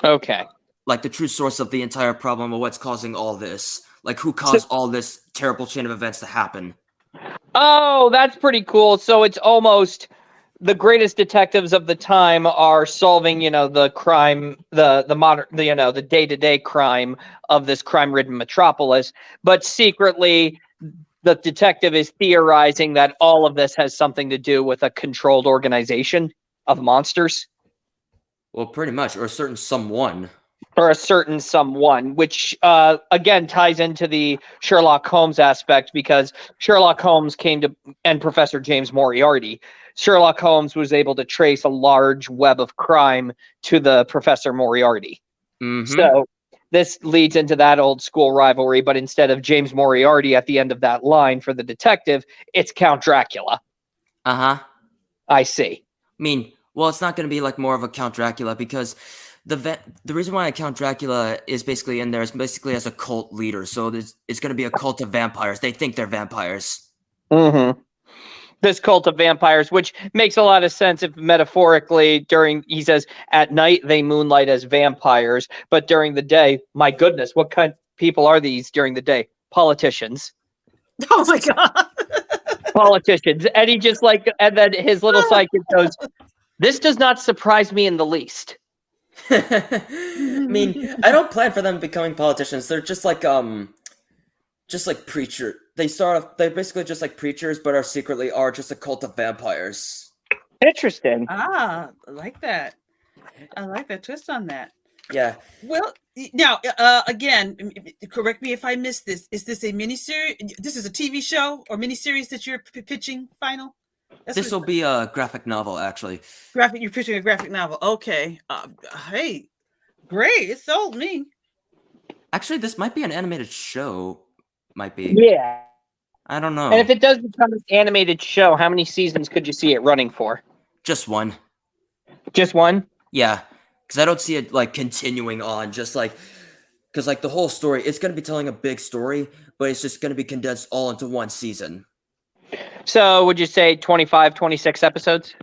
Okay. Like the true source of the entire problem of what's causing all this. Like who caused all this terrible chain of events to happen. Oh, that's pretty cool. So it's almost the greatest detectives of the time are solving, the crime, the modern, the day-to-day crime of this crime-ridden metropolis, but secretly the detective is theorizing that all of this has something to do with a controlled organization of monsters. Well, pretty much, or a certain someone. Or a certain someone, which again ties into the Sherlock Holmes aspect, because Sherlock Holmes and Professor James Moriarty. Sherlock Holmes was able to trace a large web of crime to the Professor Moriarty. Mm-hmm. So this leads into that old school rivalry, but instead of James Moriarty at the end of that line for the detective, it's Count Dracula. Uh-huh. I see. I mean, well, it's not going to be like more of a Count Dracula, because the reason why Count Dracula is basically in there is basically as a cult leader. So it's going to be a cult of vampires. They think they're vampires. Mm-hmm. This cult of vampires, which makes a lot of sense if metaphorically he says, at night they moonlight as vampires, but during the day, my goodness, what kind of people are these during the day? Politicians. Oh my god. Politicians. And he just and then his little sidekick goes, this does not surprise me in the least. I mean, I don't plan for them becoming politicians. They're just like preacher. They're basically just like preachers, but are just a cult of vampires. Interesting. I like that. I like that twist on that. Yeah. Well, now, again, correct me if I missed this. Is this a miniseries? This is a TV show or miniseries that you're pitching, Final? This will be a graphic novel, actually. You're pitching a graphic novel. Okay. Hey, great. It sold me. Actually, this might be an animated show. Might be. Yeah. I don't know. And if it does become an animated show, how many seasons could you see it running for? Just one. Just one? Yeah. Because I don't see it continuing on, because the whole story, it's going to be telling a big story, but it's just going to be condensed all into one season. So would you say 25, 26 episodes?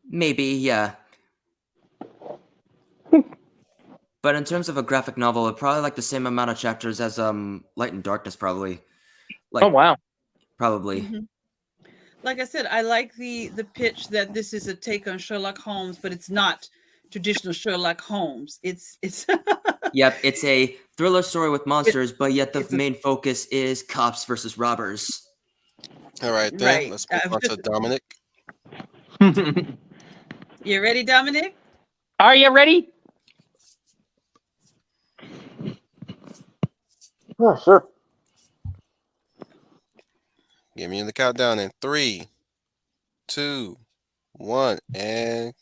Maybe, yeah. But in terms of a graphic novel, it probably the same amount of chapters as Light and Darkness, probably. Oh wow. Probably. Mm-hmm. Like I said, I like the pitch that this is a take on Sherlock Holmes, but it's not traditional Sherlock Holmes. It's Yep, it's a thriller story with monsters, but yet the main focus is cops versus robbers. All right, then. Right. Let's move on to Dominic. You ready, Dominic? Are you ready? Yeah, sure. Give me the countdown in 3, 2, 1, and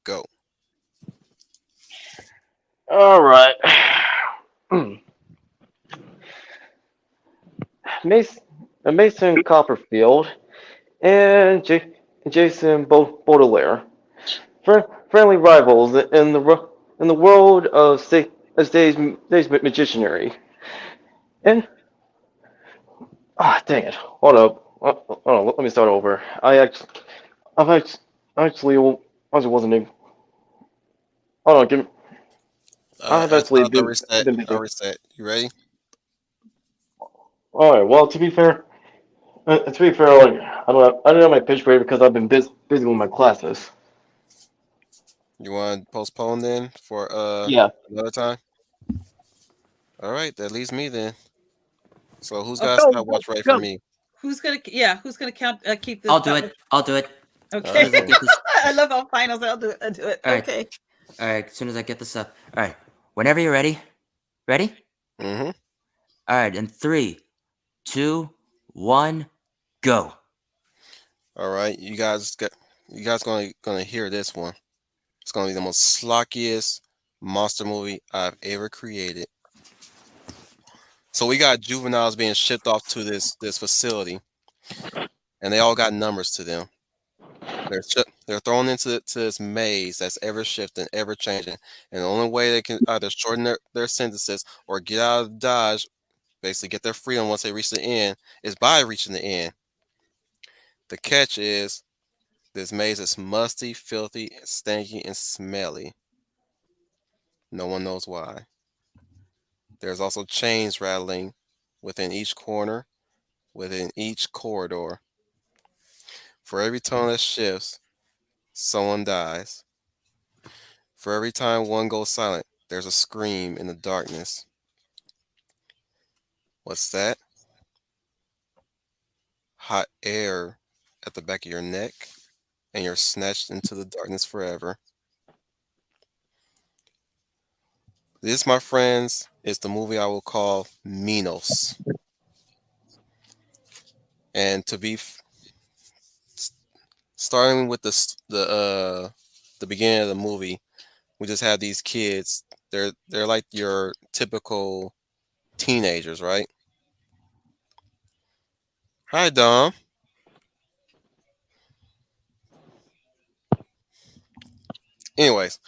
go. All right. Mason Copperfield and Jason Baudelaire, friendly rivals in the world of Days Magicianry. And dang it! Hold up. Hold on. Let me start over. I wasn't even. Hold on. Give me. I've actually been reset. busy. I'll reset. You ready? All right. Well, to be fair, I don't have my pitch grade because I've been busy with my classes. You want to postpone then for Yeah. another time? All right, that leaves me then. So who's got a stopwatch ready for me? Who's gonna count? Keep this. I'll do it. Okay. All right. I love all finals. I'll do it. All right. Okay. All right, as soon as I get this up. All right, whenever you're ready. Ready? Mm-hmm. All right, in 3, 2, 1, go. All right, you guys gonna hear this one. It's gonna be the most slockiest monster movie I've ever created. So we got juveniles being shipped off to this facility, and they all got numbers to them. They're thrown into this maze that's ever shifting, ever changing, and the only way they can either shorten their sentences or get out of Dodge, basically get their freedom once they reach the end, is by reaching the end. The catch is this maze is musty, filthy, stanky, and smelly. No one knows why. There's also chains rattling within each corner, within each corridor. For every tone that shifts, someone dies. For every time one goes silent, there's a scream in the darkness. What's that? Hot air at the back of your neck, and you're snatched into the darkness forever. This, my friends, is the movie I will call Minos. And to be starting with the beginning of the movie, we just have these kids. They're like your typical teenagers, right? Hi, Dom. Anyways,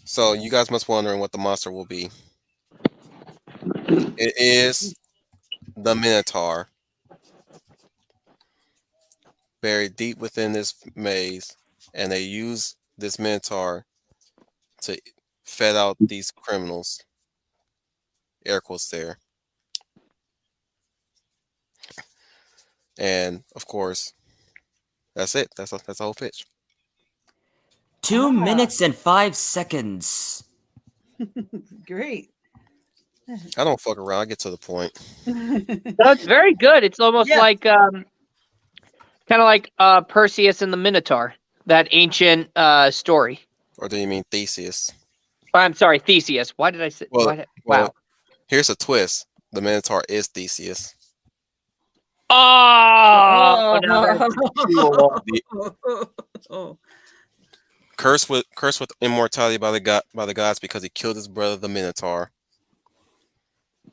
so you guys must be wondering what the monster will be. It is the Minotaur. buried deep within this maze, and they use this Minotaur to fed out these criminals. Air quotes there. And of course, that's it. That's the whole pitch. 2 minutes and 5 seconds. Great. I don't fuck around. I get to the point. No, it's very good. It's almost Yes. like kind of like Perseus and the Minotaur, that ancient story. Or do you mean Theseus? I'm sorry, Theseus. Why did I say? Well, Wow. Here's a twist. The Minotaur is Theseus. Oh, no, that's cool. Oh. Cursed with immortality by the gods because he killed his brother the Minotaur.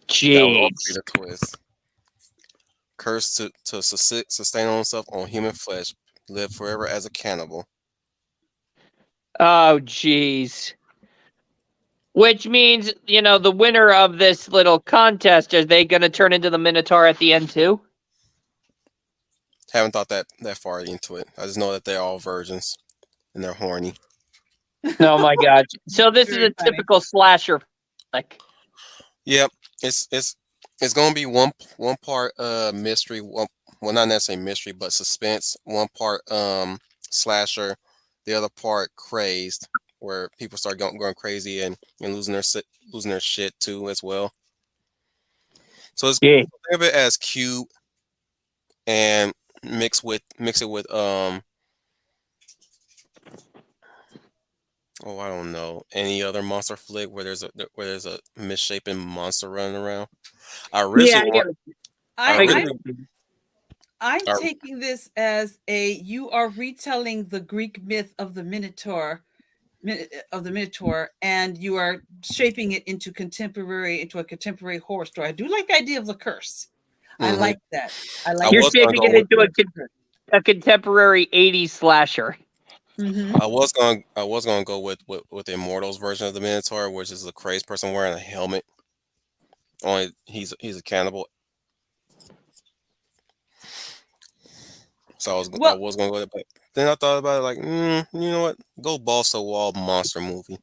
That would also be Jeez. the twist. Cursed to sustain himself on human flesh, live forever as a cannibal. Oh, jeez. Which means, the winner of this little contest, are they going to turn into the Minotaur at the end too? Haven't thought that far into it. I just know that they're all virgins and they're horny. Oh my god. So this is Very a funny. typical slasher flick. Yep, it's gonna be one part mystery, well not necessarily mystery, but suspense. One part slasher, the other part crazed, where people start going crazy and losing their shit too as well. So it's Yeah. think of it as Cube and mix it with oh, I don't know, any other monster flick where there's a misshapen monster running around. I originally Yeah, I I'm really- Are- taking this as you are retelling the Greek myth of the Minotaur, and you are shaping it into a contemporary horror story. I do like the idea of the curse. I Mhm. like that. I I like. You're was gonna shaping go it into a contemporary 80s slasher. Mhm. I was gonna go with the Immortals version of the Minotaur, which is a crazed person wearing a helmet. Only he's a cannibal. So I Well- was gonna go with it, but then I thought about it like, you know what? Go balls to the wall monster movie.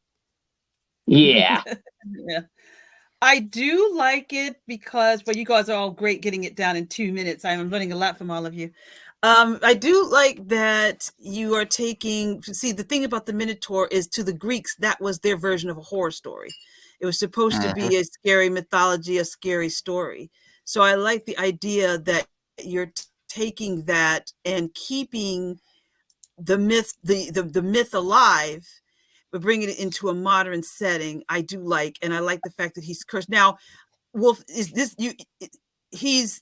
Yeah. Yeah. I do like it because, well, you guys are all great getting it down in 2 minutes. I'm learning a lot from all of you. I do like that you are taking. See, the thing about the Minotaur is, to the Greeks, that was their version of a horror story. It was supposed to be a scary mythology, a scary story. So I like the idea that you're taking that and keeping the myth, the myth alive, but bringing it into a modern setting. I do like, and I like the fact that he's cursed. Now, Wolf, is this you?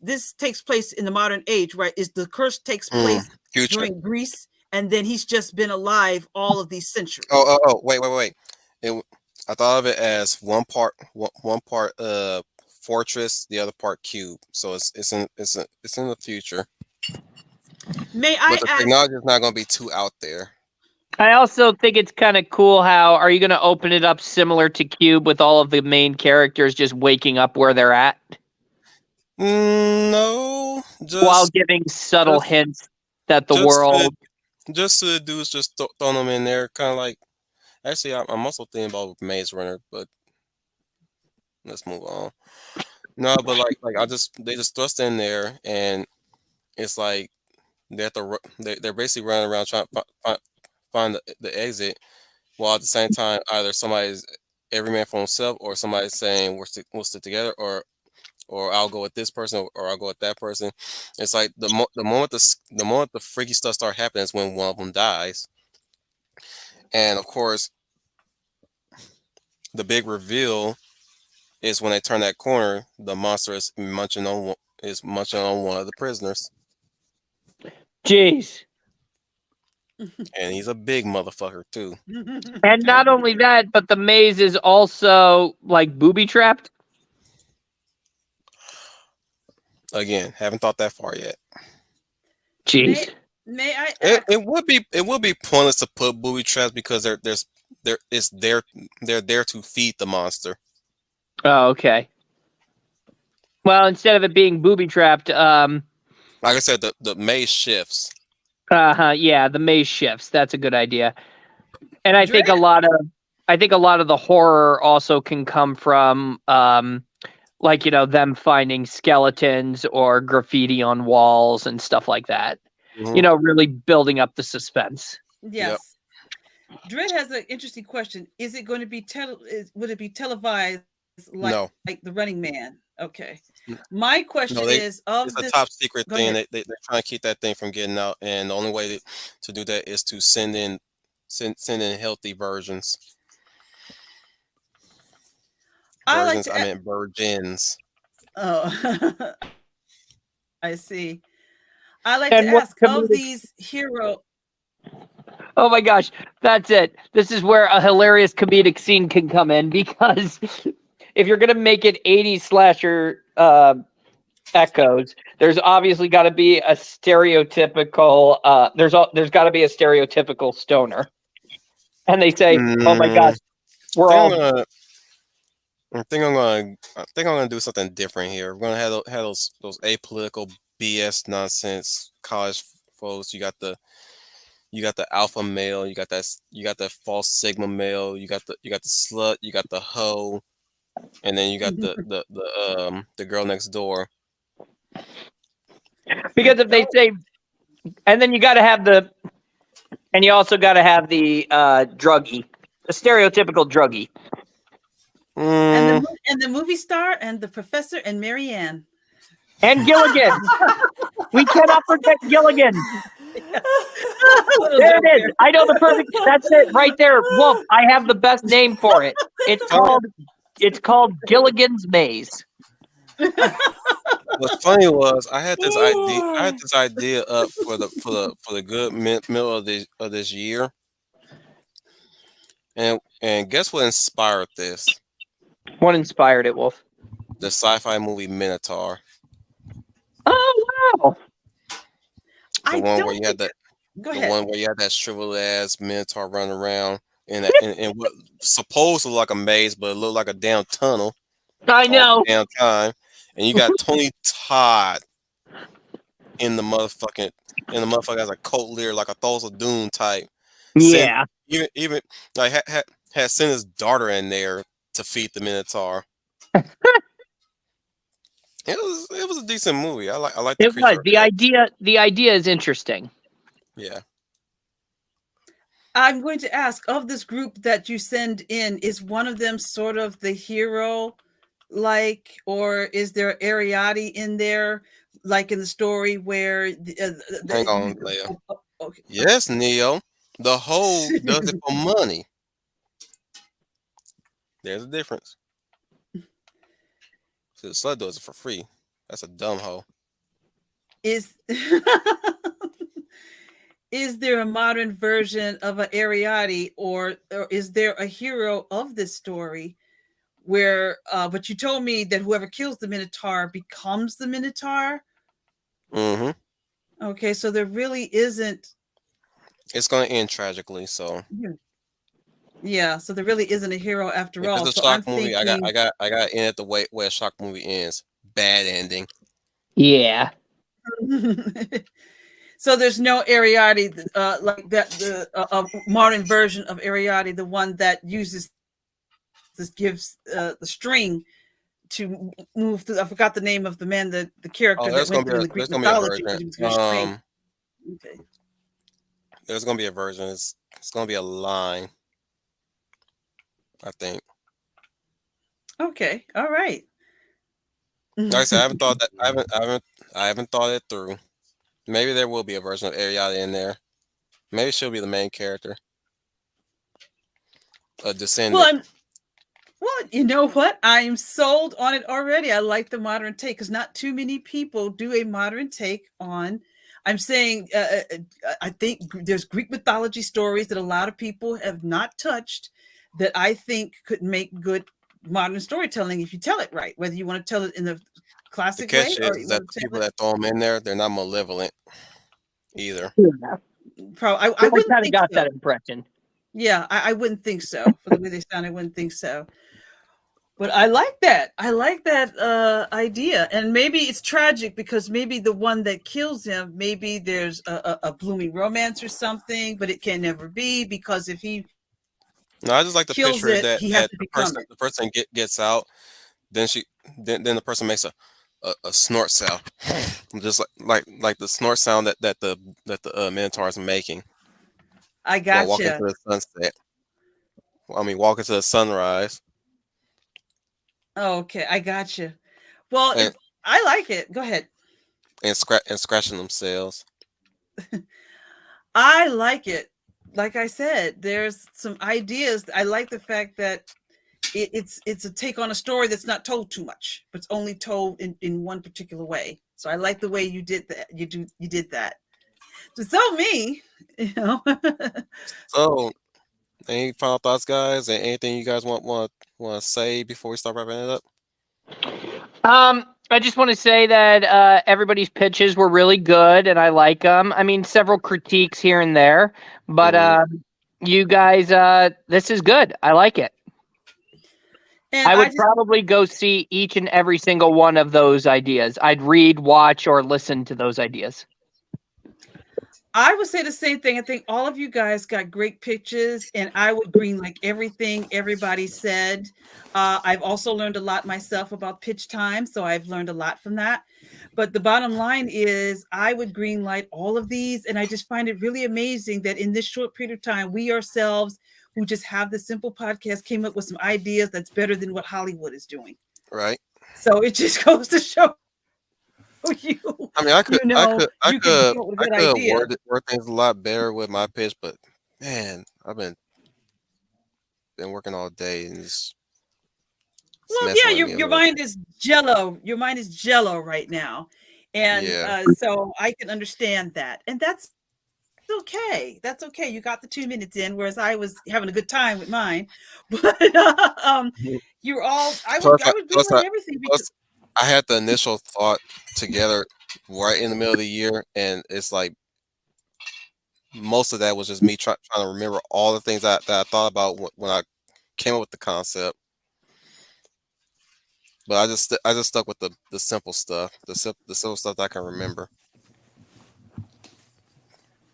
This takes place in the modern age, right? Is the curse takes place Future. during Greece, and then he's just been alive all of these centuries. Oh, wait. I thought of it as one part fortress, the other part cube. So it's in the future. May I But the ask? technology is not gonna be too out there. I also think it's kind of cool how are you going to open it up similar to Cube with all of the main characters just waking up where they're at No, while giving subtle just- hints that the just world. just the dudes just throwing them in there, kind of like. Actually, I'm also thinking about Maze Runner, but let's move on. No, but they just thrust in there, and it's like they have to. They're basically running around trying to find the exit, while at the same time either somebody's every man for himself, or somebody's saying we'll stick together, or I'll go with this person, or I'll go with that person. It's like the moment the freaky stuff start happening is when one of them dies, and of course the big reveal is when they turn that corner. The monster is munching on one of the prisoners, Jeez. and he's a big motherfucker too. And not only that, but the maze is also like booby trapped. Again, haven't thought that far yet. Jeez. May I ask? It would be pointless to put booby traps because they're there to feed the monster. Oh, okay. Well, instead of it being booby trapped, Like I said, the maze shifts. Yeah, the maze shifts. That's a good idea. And I think Dread? a lot of the horror also can come from like, them finding skeletons or graffiti on walls and stuff like that. Mhm. Really building up the suspense. Yep. Yes. Dread has an interesting question. Is it going to be would it be televised like No. The Running Man? Okay. N- My No, question is it's of a this. top secret Go thing. ahead. They're trying to keep that thing from getting out, and the only way to do that is to send in healthy versions. I like Versions, to. I meant virgins. Oh, I see. I like to And what ask of comedic these hero. Oh my gosh, that's it. This is where a hilarious comedic scene can come in, because if you're gonna make it 80s slasher echoes, there's obviously got to be a stereotypical. There's got to be a stereotypical stoner, and they say, "Oh my Mm, gosh, we're think I'm all." gonna. I think I'm gonna do something different here. We're gonna have those apolitical BS nonsense college folks. You got the alpha male. You got the false sigma male. You got the slut. You got the hoe, and then you got the girl next door. Because if they say, and then you got to have and you also got to have the druggie, the stereotypical druggie. Mm, And the movie star and the professor and Marianne. And Gilligan. We cannot forget Gilligan. There it is. I know the perfect. That's it right there. Wolf, I have the best name for it. It's called Gilligan's Maze. what's funny was I had this idea. I had this idea up for the good middle of this year, and guess what inspired this? What inspired it, Wolf? The sci-fi movie Minotaur. Oh wow! The I one don't where you had think. that Go the ahead. one where you had that shriveled ass Minotaur running around in what supposed to look like a maze, but it looked like a damn tunnel I all know. the damn time. And you got Tony Todd in the motherfucker as a cult leader, like a Thulsa Doom type. Sent Yeah, even like had sent his daughter in there to feed the Minotaur. It was a decent movie. I like the it was. creature The effects. idea is interesting. Yeah. I'm going to ask of this group that you send in, is one of them sort of the hero, or is there Ariadne in there, like in the story where Hang on, Leia. okay. Yes, Neo. The hoe does it for money. There's a difference. So the slut does it for free. That's a dumb hoe. Is is there a modern version of an Ariadne, or is there a hero of this story where but you told me that whoever kills the Minotaur becomes the Minotaur? Mm-hmm. Okay, so there really isn't. It's gonna end tragically. So Yeah, so there really isn't a hero after if all. it's a So shock I'm movie, thinking, I got in at the way where a shock movie ends. Bad ending. Yeah. so there's no Ariadne like that, the modern version of Ariadne, the one that uses this, gives the string to move through. I forgot the name of the man, the character Oh, that went through in the there's Greek gonna be a mythology, version. but he was going to string. Okay. There's gonna be a version. It's gonna be a line. I think. Okay. All right. Like I said, I haven't thought that. I haven't thought it through. Maybe there will be a version of Ariadne in there. Maybe she'll be the main character. A descendant. Well, you know what? I'm sold on it already. I like the modern take because not too many people do a modern take on. I'm saying I think there's Greek mythology stories that a lot of people have not touched that I think could make good modern storytelling if you tell it right, whether you want to tell it in the The classic way catch or is you that want the to tell people it. that throw them in there, they're not malevolent either. Probably, I I wouldn't kind of think got so. that impression. Yeah, I wouldn't think so. For the way they sound, I wouldn't think so. But I like that. I like that idea. And maybe it's tragic because maybe the one that kills him, maybe there's a blooming romance or something, but it can never be because if he No, I just like the kills picture it, that he has to the become person it. gets out, then then the person makes a snort sound, just like the snort sound that the Minotaur is making I while walking gotcha. to the sunset. I mean, walking to the sunrise Oh, okay, I gotcha. Well, and if I like it, go ahead. scratching themselves. I like it. Like I said, there's some ideas. I like the fact that it's a take on a story that's not told too much, but it's only told in one particular way. So I like the way you did that. You did that. So tell me, you know. So, any final thoughts, guys? And anything you guys want to say before we start wrapping it up? I just want to say that everybody's pitches were really good, and I like them. I mean, several critiques here and there, but you guys, this is good. I like it. And I would probably go see each and every single one of those ideas. I'd read, watch, or listen to those ideas. I would say the same thing. I think all of you guys got great pitches, and I would green like everything everybody said. I've also learned a lot myself about pitch time, so I've learned a lot from that. But the bottom line is, I would green light all of these, and I just find it really amazing that in this short period of time, we ourselves, who just have the simple podcast, came up with some ideas that's better than what Hollywood is doing. Right. So it just goes to show you. I mean, I could idea. word things a lot better with my pitch, but man, I've been working all day and just. Well, yeah, your mind is jello. Your mind is jello right now, and so I can understand that, and that's okay. That's okay. You got the 2 minutes in, whereas I was having a good time with mine. But you're all. I would agree on everything. Because I had the initial thought together right in the middle of the year, and it's like most of that was just me trying to remember all the things that I thought about when I came up with the concept. But I just stuck with the simple stuff, the simple stuff that I can remember.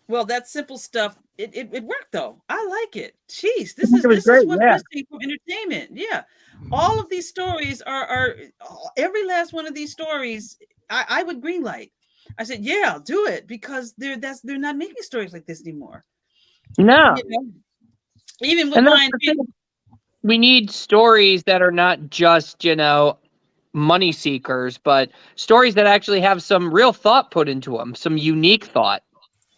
Well, that simple stuff, it worked though. I like it. Jeez, this is what we're seeing from entertainment. Yeah, all of these stories are every last one of these stories. I would greenlight. I said, yeah, do it because they're not making stories like this anymore. No, you know? Even with mine. We need stories that are not just money seekers, but stories that actually have some real thought put into them, some unique thought.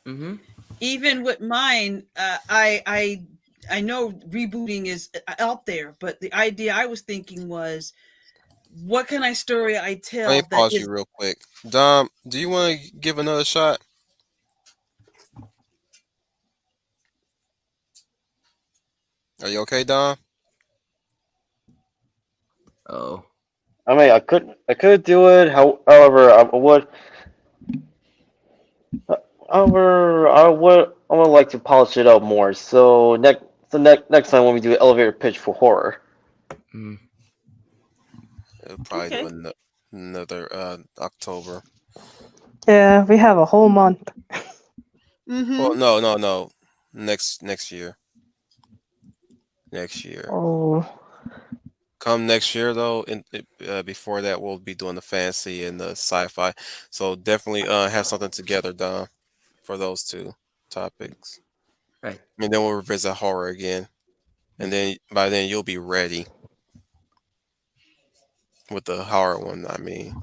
Mm-hmm. Even with mine, I know rebooting is out there, but the idea I was thinking was, what can I tell? Let me pause you real quick. Dom, do you want to give another shot? Are you okay, Dom? Oh. I mean, I could do it. However, I would. However, I would like to polish it up more. So next time when we do elevator pitch for horror. It'll probably do another October. Yeah, we have a whole month. Mm-hmm. Well, no. Next year. Next year. Oh. Come next year, though, before that, we'll be doing the fantasy and the sci-fi. So definitely have something together, Dom, for those two topics. Right. I mean, then we'll revisit horror again, and then by then you'll be ready with the horror one. I mean,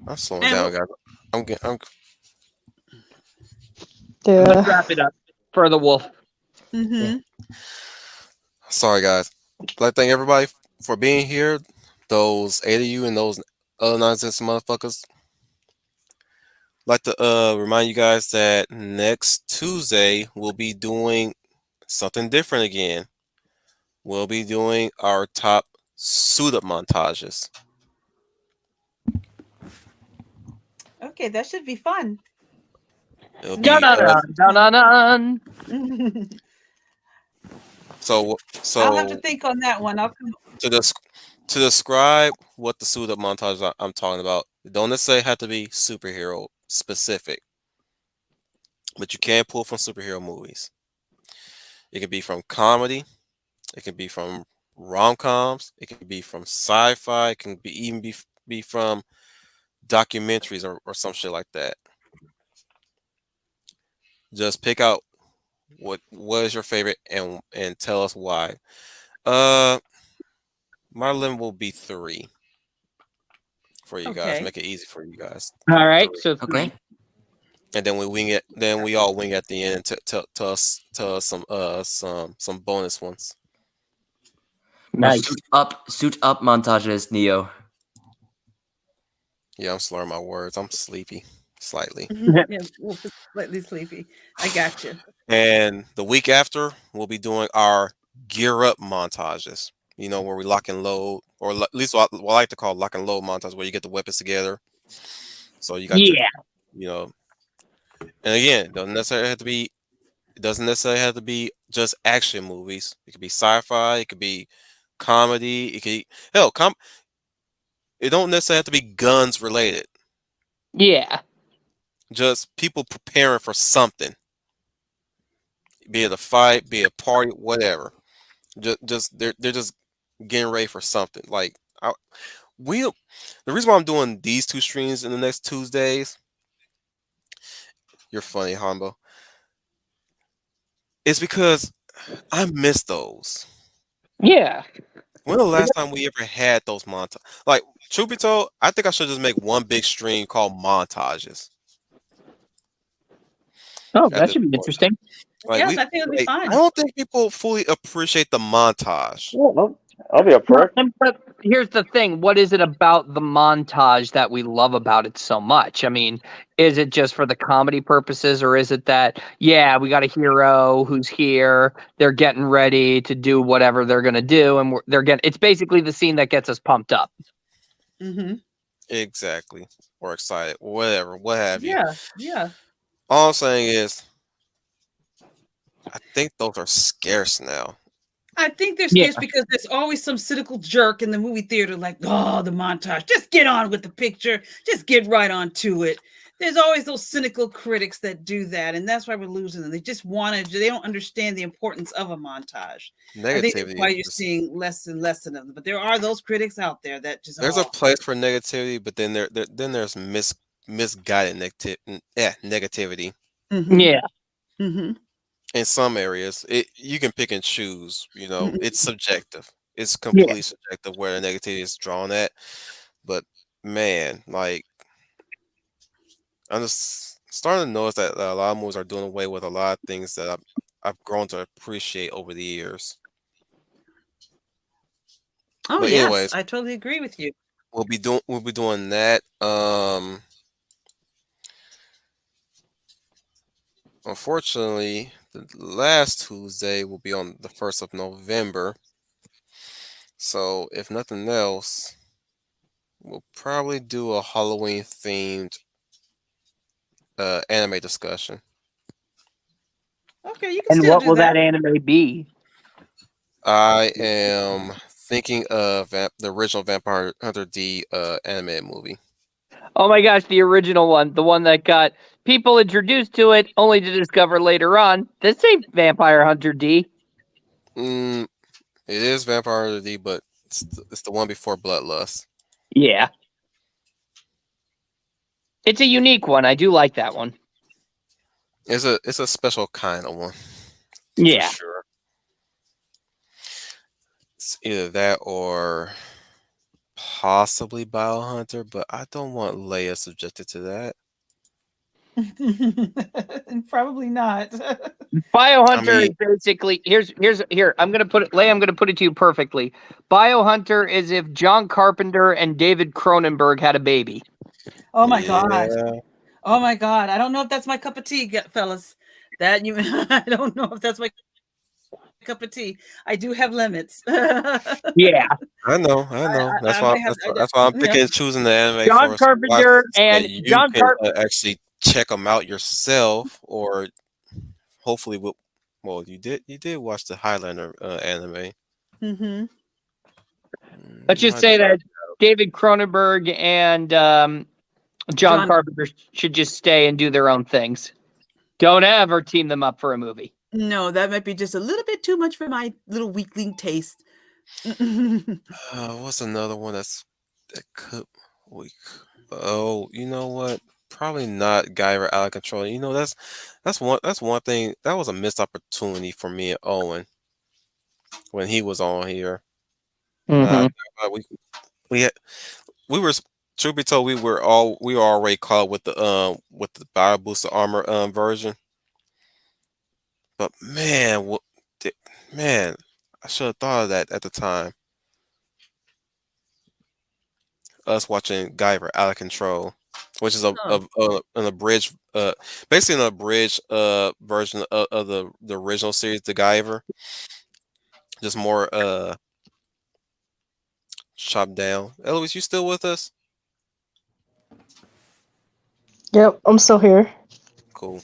I'm slowing down, guys. I'm. Yeah. Let's wrap it up for the wolf. Mm-hmm. Sorry, guys. I'd like to thank everybody for being here. Those 8 of you and those other nonsense motherfuckers. I'd like to remind you guys that next Tuesday we'll be doing something different again. We'll be doing our top suit-up montages. Okay, that should be fun. It'll be, So I'll have to so think on that one. I'll come. to this to describe what the suit up montage I'm talking about, it don't necessarily have to be superhero specific, but you can pull from superhero movies. It can be from comedy, it can be from rom-coms, it can be from sci-fi, it can be from documentaries or some shit like that. Just pick out what is your favorite and tell us why. Uh my limit will be 3 for you guys. Okay. Make it easy for you guys. All right, 3. so Okay. And then we wing it. Then we all wing at the end to us some bonus ones. nice. Suit up montages, Neo. Yeah, I'm slurring my words. I'm sleepy, slightly. Yeah, Wolf is slightly sleepy. I got you. And the week after, we'll be doing our gear up montages. You know, where we lock and load, or at least what I like to call lock and load montage, where you get the weapons together. So you got your, Yeah, you know, and again, it doesn't necessarily have to be just action movies. It could be sci-fi. It could be comedy. It could hell, it don't necessarily have to be guns related. yeah, Just people preparing for something, be it a fight, be it a party, whatever. Just they're just getting ready for something. Like we, the reason why I'm doing these 2 streams in the next Tuesdays. You're funny, Hambo. It's because I miss those. yeah. When the last time we ever had those montages? Like, truth be told, I think I should just make one big stream called montages. Oh, At that this should be point, interesting. like Yes, I think it'll be like, fun. I don't think people fully appreciate the montage. Yeah, I'll be up for it. But here's the thing: what is it about the montage that we love about it so much? I mean, is it just for the comedy purposes, or is it that yeah, we got a hero who's here, they're getting ready to do whatever they're gonna do, and they're getting it's basically the scene that gets us pumped up. Mm-hmm. Exactly, or excited, whatever, what have you. Yeah, yeah. All I'm saying is, I think those are scarce now. I think they're Yeah. scarce because there's always some cynical jerk in the movie theater, like, oh, the montage. Just get on with the picture. Just get right on to it. There's always those cynical critics that do that, and that's why we're losing them. They just they don't understand the importance of a montage. I think that's why Negativity. you're seeing less and less of them. But there are those critics out there that just There's a place for negativity, but then there's misguided negativity. Mm-hmm. Yeah, Mm-hmm. In some areas. You can pick and choose. You know, Mhm. it's subjective. It's yeah, completely subjective where the negativity is drawn at. But man, like I'm just starting to notice that a lot of movies are doing away with a lot of things that I've grown to appreciate over the years. Oh But yes, anyways, I totally agree with you. we'll be doing that. Unfortunately, the last Tuesday will be on the 1st of November. So if nothing else, we'll probably do a Halloween themed anime discussion. Okay, you can and still what do will that. that anime be? I am thinking of the original Vampire Hunter D anime movie. Oh my gosh, the original one, the one that got people introduced to it, only to discover later on this ain't Vampire Hunter D. It is Vampire Hunter D, but it's the one before Bloodlust. Yeah. It's a unique one. I do like that one. It's a special kind of one. Yeah. For sure. It's either that or possibly Biohunter, but I don't want Leia subjected to that. Probably not. Biohunter is mean- basically here. I'm gonna put it to you perfectly. Biohunter is if John Carpenter and David Cronenberg had a baby. Oh my god. Yeah. Oh my god. I don't know if that's my cup of tea, fellas. That you I don't know if that's my cup of tea. I do have limits. Yeah. I know. That's why I'm picking and choosing the anime John for us to watch Carpenter so that and you John can actually check them out yourself, or hopefully Well, you did watch the Highlander anime. Mm-hmm. Let's You just might say be right. that David Cronenberg and John John. Carpenter should just stay and do their own things. Don't ever team them up for a movie. No, that might be just a little bit too much for my little weakling taste. What's another one that could we? Oh, you know what? Probably not Guyver out of control. That's one thing that was a missed opportunity for me and Owen when he was on here. Uh, Mm-hmm. we we had, we were truth be told we were already caught with the Bio Booster Armor version. But man, man, I should have thought of that at the time. Us watching Guyver out of control, which is Huh. an abridged, basically an abridged version of the original series, the Guyver, just more chopped down. Eloise, you still with us? Yep, I'm still here. Cool.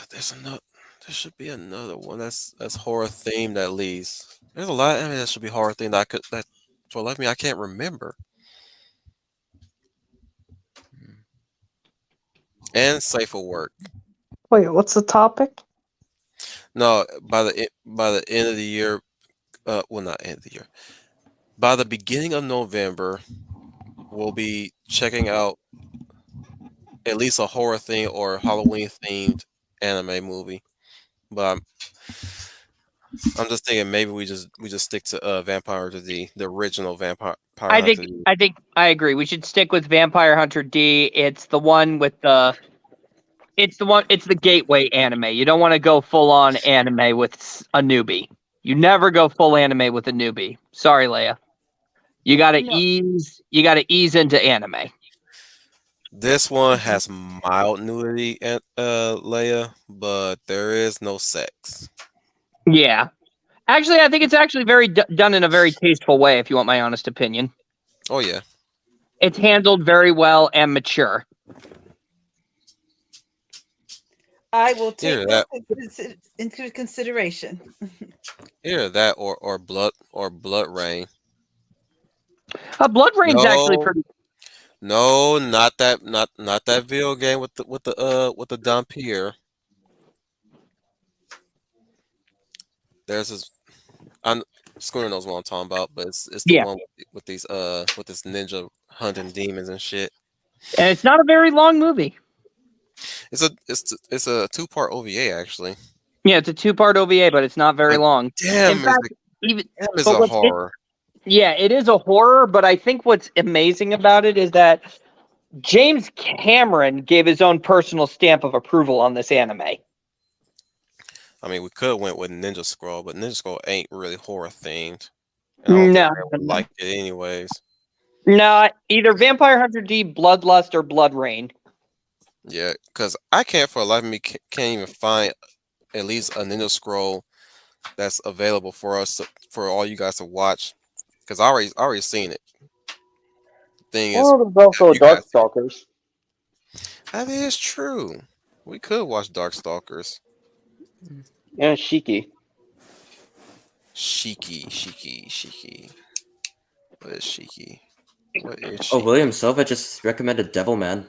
There's another. There should be another one that's horror themed at least. There's a lot of anime that should be horror themed. That for life of me I can't remember. And safe for work. Wait, what's the topic? No, by the end of the year, well, not end of the year. By the beginning of November, we'll be checking out at least a horror theme or Halloween themed anime movie. But I'm just thinking maybe we just stick to Vampire Hunter D, the original Vampire I Hunter think D. I think I agree. We should stick with Vampire Hunter D. It's the one with the it's the gateway anime. You don't want to go full on anime with a newbie. You never go full anime with a newbie. Sorry, Leia. You gotta No. ease into anime. This one has mild nudity and Leia, but there is no sex. Yeah. Actually, I think it's actually very done in a very tasteful way, if you want my honest opinion. Oh yeah. It's handled very well and mature. I will Either take that, this into consideration. either that, or blood rain. Blood Rain's actually No, pretty. no, not that video game with the Dampier. There's this. I'm Schooner knows what I'm talking about, but it's the Yeah, one with these with this ninja hunting demons and shit. and it's not a very long movie. It's a two-part OVA actually. Yeah, it's a 2-part OVA, but it's not very But long. In damn, fact, even is but a horror. yeah, it is a horror. But I think what's amazing about it is that James Cameron gave his own personal stamp of approval on this anime. I mean, we could have went with Ninja Scroll, but Ninja Scroll ain't really horror themed. And I don't think No, I would like it anyways. no, either Vampire Hunter D, Bloodlust, or Blood Rain. Yeah, because I can't for the life of me can't even find at least a Ninja Scroll that's available for for all you guys to watch. Because I already seen it. Thing is, Well, there's also you guys, Darkstalkers. that is true. We could watch Darkstalkers. And Shiki. Shiki. What is Shiki? What is Oh, Shiki? William Silva just recommended Devilman.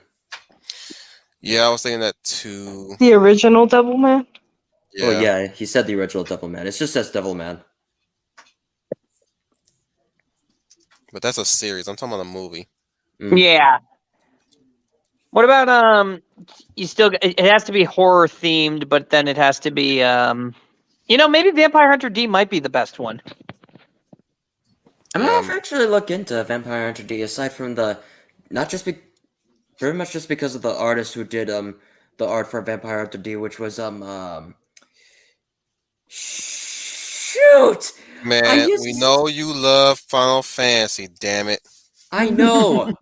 Yeah, I was thinking that too. The original Devilman? Oh Yeah. yeah, he said the original Devilman. It just says Devilman. But that's a series. I'm talking about a movie. Yeah. What about you still it has to be horror themed, but then it has to be maybe Vampire Hunter D might be the best one. I might have actually look into Vampire Hunter D aside from the very much just because of the artist who did the art for Vampire Hunter D, which was shoot! Man, we know you love Final Fantasy, damn it. I know.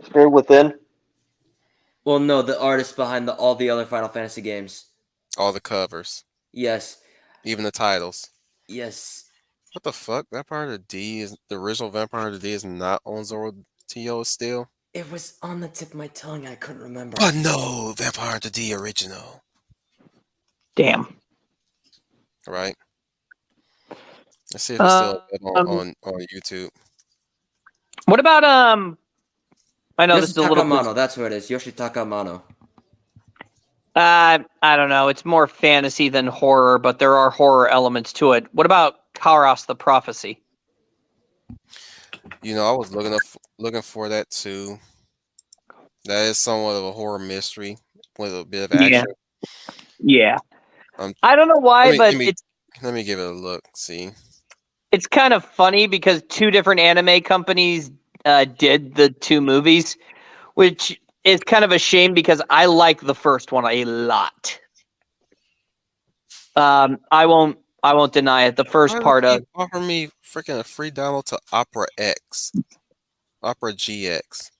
Spirit Within. Well, no, the artist behind all the other Final Fantasy games. All the covers. Yes. Even the titles. Yes. What the fuck? Vampire D is the original Vampire D is not on Zoro TO still? It was on the tip of my tongue. I couldn't remember. But no, Vampire D original. Damn. Right. Let's see if it's still available Um, on YouTube. What about I know this is a little Yoshitaka Mano, that's what it is. Yoshitaka Mano. I don't know. It's more fantasy than horror, but there are horror elements to it. What about Kairos the Prophecy? You know, I was looking for that too. That is somewhat of a horror mystery with a bit of action. Yeah. Um, I don't know why, but let me give it a look. See, it's kind of funny because two different anime companies did the two movies, which is kind of a shame because I like the first one a lot. I won't deny it. The first why do part they of keep offering me freaking a free download to Opera GX.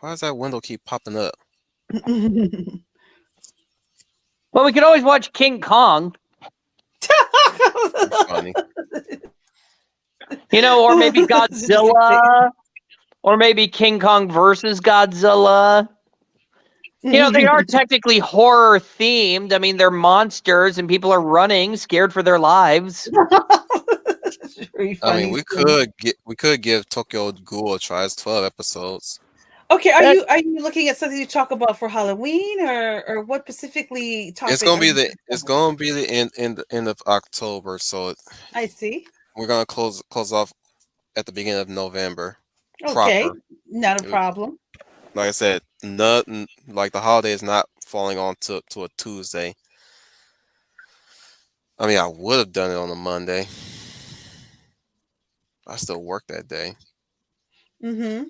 Why does that window keep popping up? well, we could always watch King Kong, You're funny. or maybe Godzilla, or maybe King Kong versus Godzilla. They are technically horror themed. I mean, they're monsters and people are running, scared for their lives. I mean, we could give Tokyo Ghoul a try. It's 12 episodes. Okay, are you looking at something to talk about for Halloween or what specifically topic? It's gonna be the end of October, so I see. we're gonna close off at the beginning of November. Okay, Proper. not a problem. Like I said, nothing like the holiday is not falling on to a Tuesday. I mean, I would have done it on a Monday. I still work that day. Mm-hmm.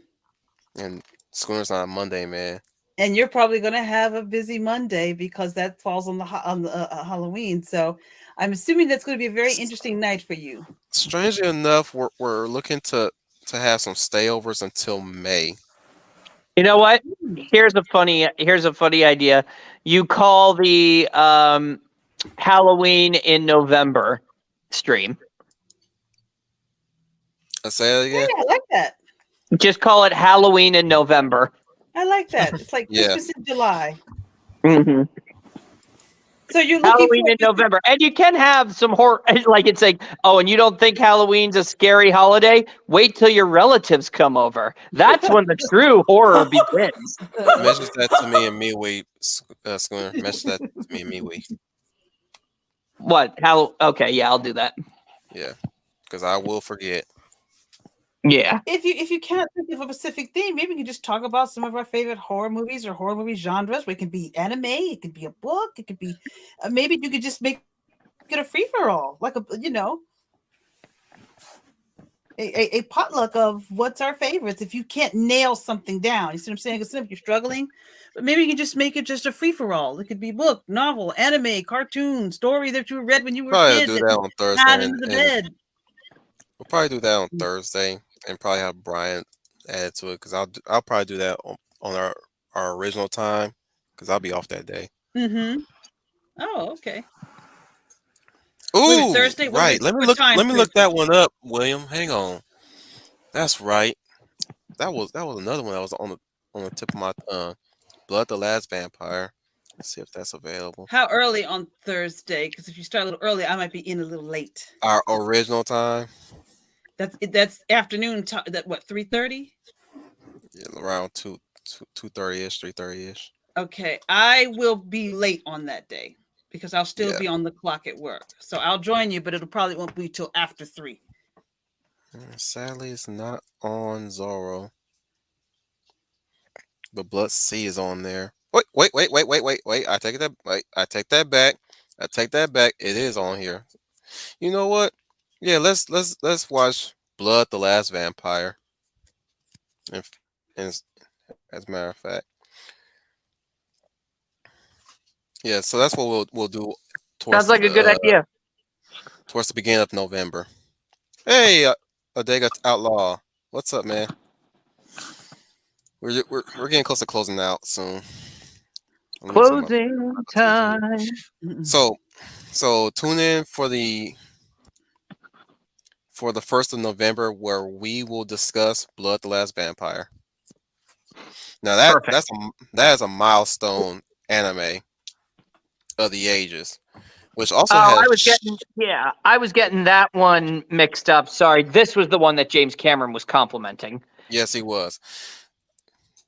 And Schooner's not a Monday, man. And you're probably going to have a busy Monday because that falls on the Halloween. So I'm assuming that's going to be a very interesting night for you. Strangely enough, we're looking to have some stayovers until May. You know what? Here's a funny idea. You call the Halloween in November stream. I say that again. Yeah, I like that. Just call it Halloween in November. I like that. It's like Christmas in July. Mm-hmm. So you're looking Halloween in November, and you can have some horror. Like it's like, oh, and you don't think Halloween's a scary holiday? Wait till your relatives come over. That's when the true horror begins. Message that to me and MeWe, Schooner. Message that to me and MeWe. What? Okay, yeah, I'll do that. Yeah, because I will forget. Yeah. If you can't think of a specific theme, maybe we can just talk about some of our favorite horror movies or horror movie genres. It can be anime, it could be a book, it could be maybe you could just make it a free for all, like a potluck of what's our favorites. If you can't nail something down, you see what I'm saying? Because if you're struggling, but maybe you can just make it just a free for all. It could be book, novel, anime, cartoon, story that you read when you were a kid. Do that on Thursday. Out into the bed. We'll probably do that on Thursday and probably have Brian add to it because I'll probably do that on our original time because I'll be off that day. Mm-hmm. Oh, okay. Ooh, Thursday. Right. Let me look that one up, William. Hang on. That's right. That was another one that was on the tip of my tongue. Blood the Last Vampire. Let's see if that's available. How early on Thursday? Because if you start a little early, I might be in a little late. Our original time. That's afternoon. That what 3:30? Yeah, around 2:30ish, 3:30ish. Okay, I will be late on that day because I'll still be on the clock at work. So I'll join you, but it'll probably won't be till after 3. Sadly, it's not on Zorro. But Blood Sea is on there. Wait. I take that back. It is on here. You know what? Yeah, let's watch Blood the Last Vampire. And as a matter of fact. Yeah, so that's what we'll do Sounds like a good idea. Towards the beginning of November. Hey, Adega Outlaw. What's up, man? We're getting close to closing out soon. Closing time. So tune in for the 1st of November where we will discuss Blood the Last Vampire. Now that is a milestone anime. of the Ages, which also Oh, has. I was getting that one mixed up. Sorry, this was the one that James Cameron was complimenting. Yes, he was.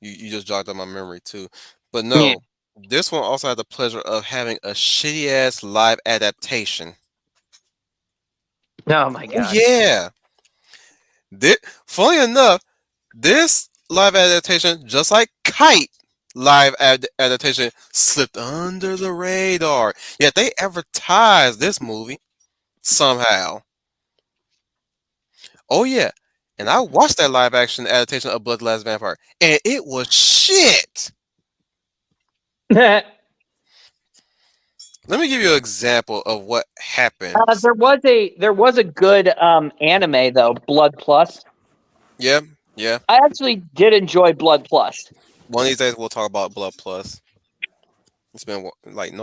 You just jogged up my memory too, but Yeah. no, this one also had the pleasure of having a shitty ass live adaptation. Oh my Oh god. yeah, funny enough, this live adaptation, just like Kite live adaptation, slipped under the radar. Yet they advertised this movie somehow. Oh yeah, and I watched that live action adaptation of Blood the Last Vampire, and it was shit. Let me give you an example of what happens. there was a good anime though, Blood Plus. Yeah, yeah. I actually did enjoy Blood Plus. One of these days we'll talk about Blood Plus. It's been like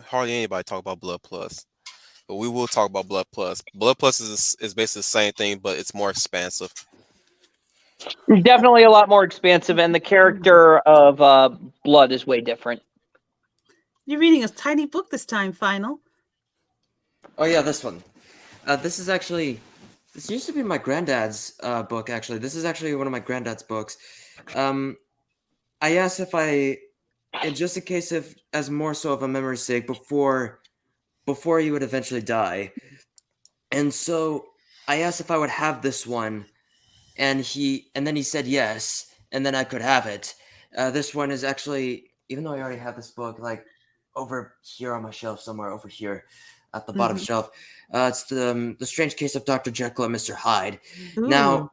hardly anybody talk about Blood Plus, but we will talk about Blood Plus. Blood Plus is basically the same thing, but it's more expansive. Definitely a lot more expansive, and the character of Blood is way different. You're reading a tiny book this time, Final. Oh yeah, this one. This used to be my granddad's book. Actually, this is actually one of my granddad's books. I asked if just in case of as more so of a memory's sake before he would eventually die, and so I asked if I would have this one, and then he said yes, and then I could have it. This one is actually, even though I already have this book, like over here on my shelf somewhere over here at the bottom shelf. It's the Strange Case of Dr. Jekyll and Mr. Hyde. Ooh. Now,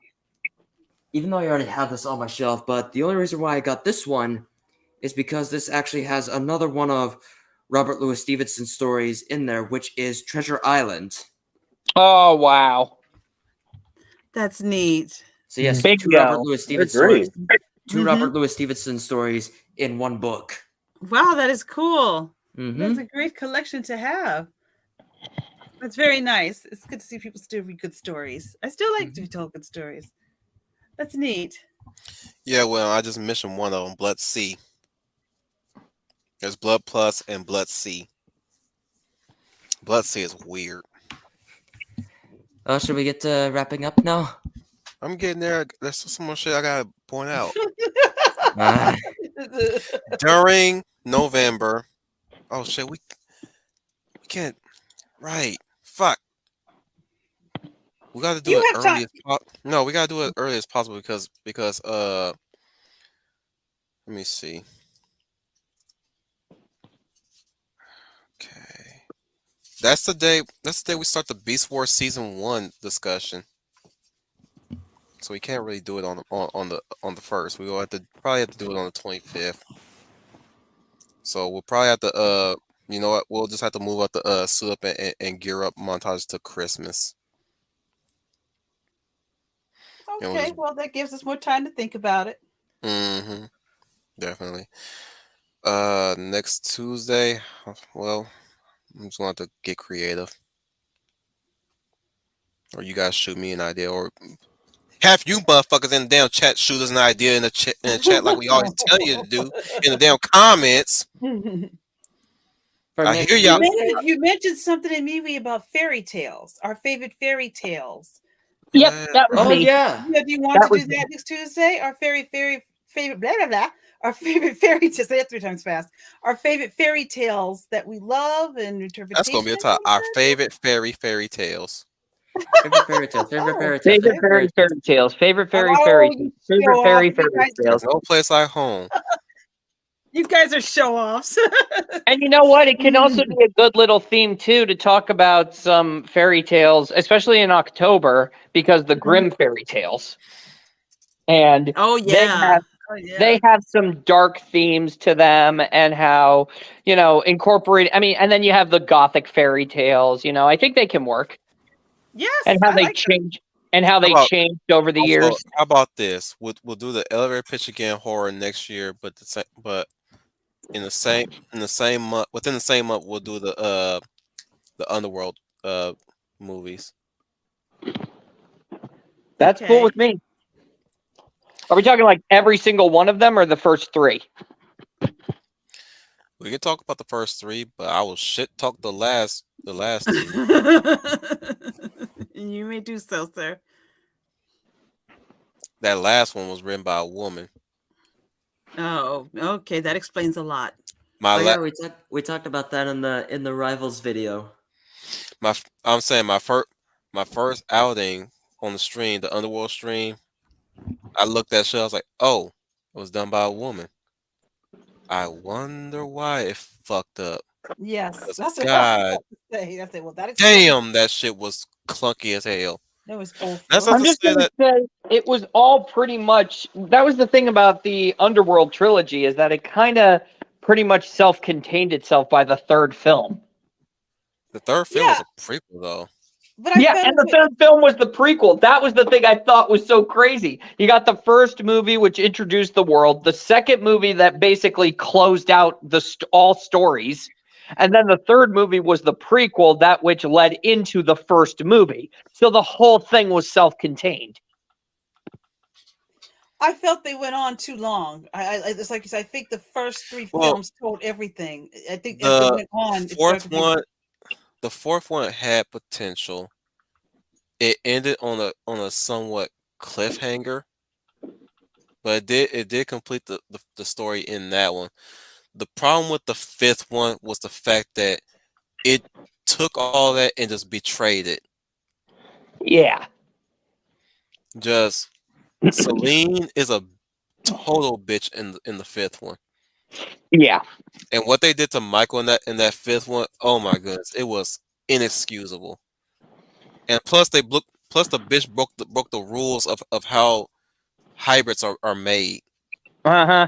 even though I already have this on my shelf, but the only reason why I got this one is because this actually has another one of Robert Louis Stevenson's stories in there, which is Treasure Island. Oh wow, that's neat. So yes, Big two go. Robert Louis Stevenson stories. Two Robert Louis Stevenson stories in one book. Wow, that is cool. Mm-hmm. That's a great collection to have. That's very nice. It's good to see people still read good stories. I still like to tell good stories. That's neat. Yeah, well, I just mentioned one of them, Blood C. There's Blood Plus and Blood C. Blood C is weird. Should we get to wrapping up now? I'm getting there. There's still some more shit I gotta point out. During November. Oh shit, we can't. Right. Fuck. We gotta do it early as possible. No, we gotta do it early as possible because let me see. Okay. That's the day we start the Beast Wars Season 1 discussion. So we can't really do it on the first. We'll probably have to do it on the 25th. So we'll probably have to you know what? We'll just have to move up the suit up and gear up montage to Christmas. Okay, well that gives us more time to think about it. Mm-hmm. Definitely. Next Tuesday, well, I'm just gonna have to get creative. Or you guys shoot me an idea, or half you motherfuckers in the damn chat shoot us an idea in the chat like we always tell you to do in the damn comments. I hear y'all. You mentioned something immediately about fairy tales, our favorite fairy tales. Yep, that was me. Yeah. Do you want to do that next Tuesday? Our favorite blah blah blah. Our favorite fairy tales. Say it 3 times fast. Our favorite fairy tales that we love and interpretation. That's gonna be a top. Our favorite fairy tales. Favorite fairy tales. Favorite fairy tales. Favorite fairy tales. Favorite fairy tales. Favorite fairy tales. No place like home. You guys are show-offs. And you know what? It can also be a good little theme too to talk about some fairy tales, especially in October, because the Grimm fairy tales. And they have some dark themes to them, and how, incorporate. I mean, and then you have the Gothic fairy tales. I think they can work. Yes, and how they change. And how they changed over the years. How about this? We'll do the elevator pitch again horror next year, but in the same month, within the same month, we'll do the Underworld movies. That's cool with me. Are we talking like every single one of them, or the first 3? We can talk about the first three, but I will shit talk the last two. You may do so, sir. That last one was written by a woman. Oh, okay, that explains a lot. My Oh la- yeah, we talked about that in the Rivals video. I'm saying my first outing on the stream, the Underworld stream. I looked at shit. I was like, oh, it was done by a woman. I wonder why it fucked up. Yes, 'Cause that's what I was God about to say. That's it. Well, that explains. damn, that shit was clunky as hell. That was That's awful. not I'm to just say gonna that say it was all pretty much. That was the thing about the Underworld trilogy is that it kind of pretty much self-contained itself by the third film. the third film was Yeah, a prequel though. but I Yeah, felt and the it. third film was the prequel. That was the thing I thought was so crazy. You got the first movie, which introduced the world, the second movie that basically closed out all stories, and then the third movie was the prequel, that which led into the first movie. So the whole thing was self-contained. I felt they went on too long. It's like I think the first three Well, films told everything. I think as they the went on, it fourth started to one, the fourth one had potential. It ended on a somewhat cliffhanger, but it did complete the story in that one. The problem with the fifth one was the fact that it took all that and just betrayed it. Yeah. Just Celine is a total bitch in the fifth one. Yeah. And what they did to Michael in that fifth one, oh my goodness, it was inexcusable. And plus plus the bitch broke the rules of how hybrids are made. Uh-huh.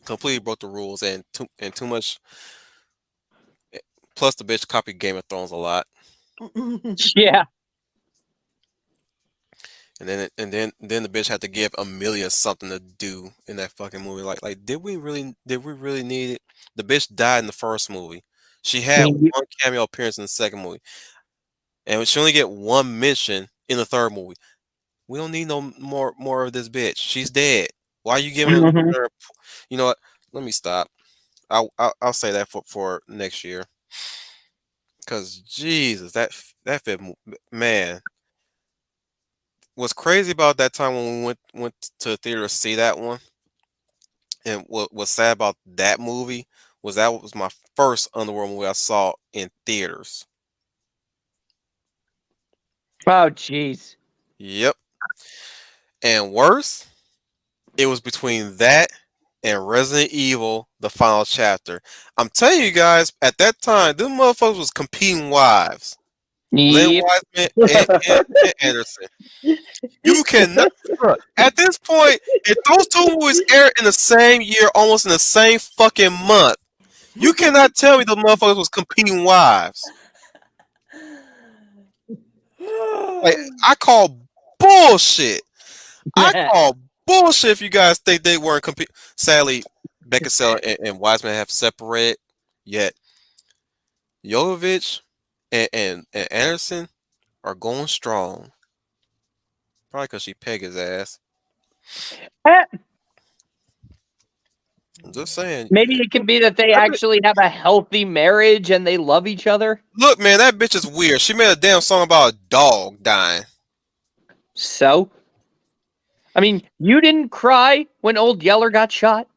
Completely broke the rules and too much. Plus the bitch copied Game of Thrones a lot. Yeah. And then the bitch had to give Amelia something to do in that fucking movie. Like did we really need it? The bitch died in the first movie. She had one cameo appearance in the second movie, and she only get one mention in the third movie. We don't need no more of this bitch. She's dead. Why are you giving Mhm. her? You know what? Let me stop. I'll say that for next year. Cause Jesus, that fifth man. What's crazy about that time when we went to the theater to see that one, and what was sad about that movie was that was my first Underworld movie I saw in theaters. Oh, jeez. Yep. And worse, it was between that and Resident Evil: The Final Chapter. I'm telling you guys, at that time, them motherfuckers was competing wives. Glenn Yep. Wiseman and Anderson. You cannot. Look, at this point, if those two movies aired in the same year, almost in the same fucking month, you cannot tell me the motherfuckers was competing wives. Like I call bullshit. I call bullshit if you guys think they weren't competing. Sadly, Beckinsale and Wiseman have separated. Yet Jovovich and Anderson are going strong. Probably because she pegged his ass. I'm just saying. Maybe it could be that they actually have a healthy marriage and they love each other. Look, man, that bitch is weird. She made a damn song about a dog dying. So, I mean, you didn't cry when Old Yeller got shot.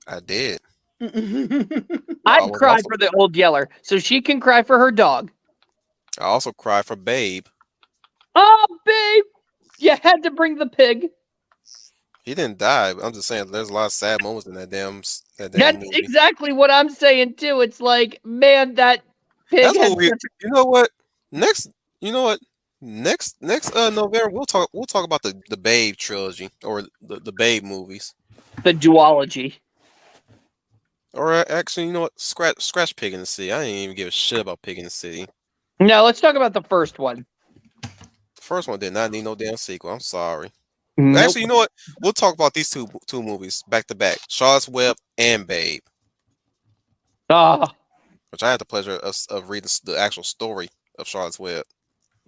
I did. I'd cry for the Old Yeller, so she can cry for her dog. I also cried for Babe. Oh, babe, you had to bring the pig. He didn't die. I'm just saying, there's a lot of sad moments in that damn That's movie. exactly what I'm saying too. It's like, man, that pig. That's what we. You know what? Next, you know what? Next November we'll talk about the Babe trilogy or the Babe movies. The duology. Or actually, you know what? Scratch Pig in the City. I didn't even give a shit about Pig in the City. No, let's talk about the first one. The first one did not need no damn sequel. I'm sorry. Nope. Actually, you know what? We'll talk about these two movies back to back: Charlotte's Web and Babe. Ah, Which I had the pleasure of reading the actual story of Charlotte's Web.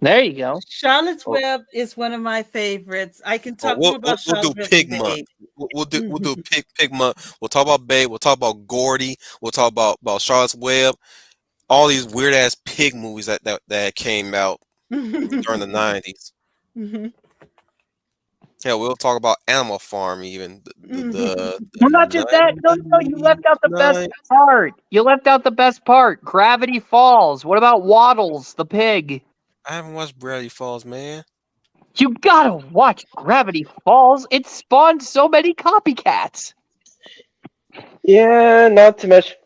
There you go. Charlotte's Oh, Web is one of my favorites. I can oh, talk more about we'll do Charlotte's Web than Pig Month. Babe. We'll do Pig Month. We'll talk about Babe. We'll talk about Gordy. We'll talk about Charlotte's Web. All these weird ass pig movies that came out during the 90s. Yeah, we'll talk about Animal Farm even. Well, not just that. No, no, no. You left out the best part. You left out the best part. Gravity Falls. What about Waddles, the pig? I haven't watched Gravity Falls, man. You gotta watch Gravity Falls. It spawned so many copycats. Yeah, not to mention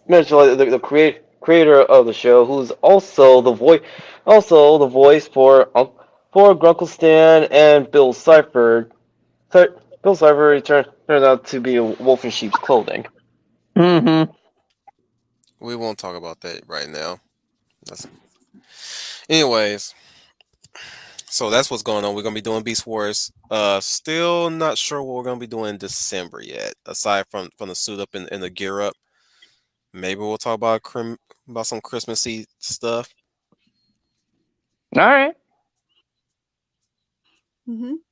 like, the creator of the show, who's also the voice for Grunkle Stan and Bill Cipher. Bill Cipher turned out to be a wolf in sheep's clothing. Mm-hmm. We won't talk about that right now. Anyways, so that's what's going on. We're gonna be doing Beast Wars. Still not sure what we're gonna be doing in December yet. Aside from the suit up and the gear up, maybe we'll talk about some Christmassy stuff. All right.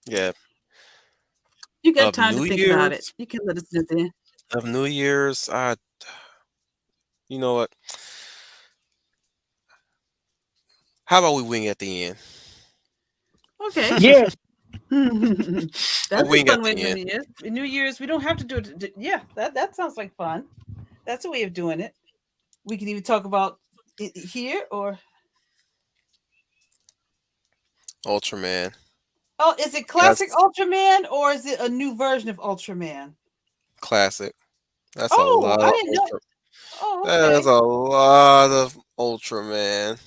Yeah. You got Of time to New think about it. Year's, You can let us know then. of New Year's, you know what? How about we wing it at the end? Okay. Yeah. That's We'll a wing fun at way the to end. New Year's. New Year's, we don't have to do it. Yeah, that sounds like fun. That's a way of doing it. We can even talk about it here or. Ultraman. Oh, is it classic That's Ultraman or is it a new version of Ultraman? classic. That's a Oh, lot I of didn't know. Ultra. Oh, That's okay. a lot of Ultraman.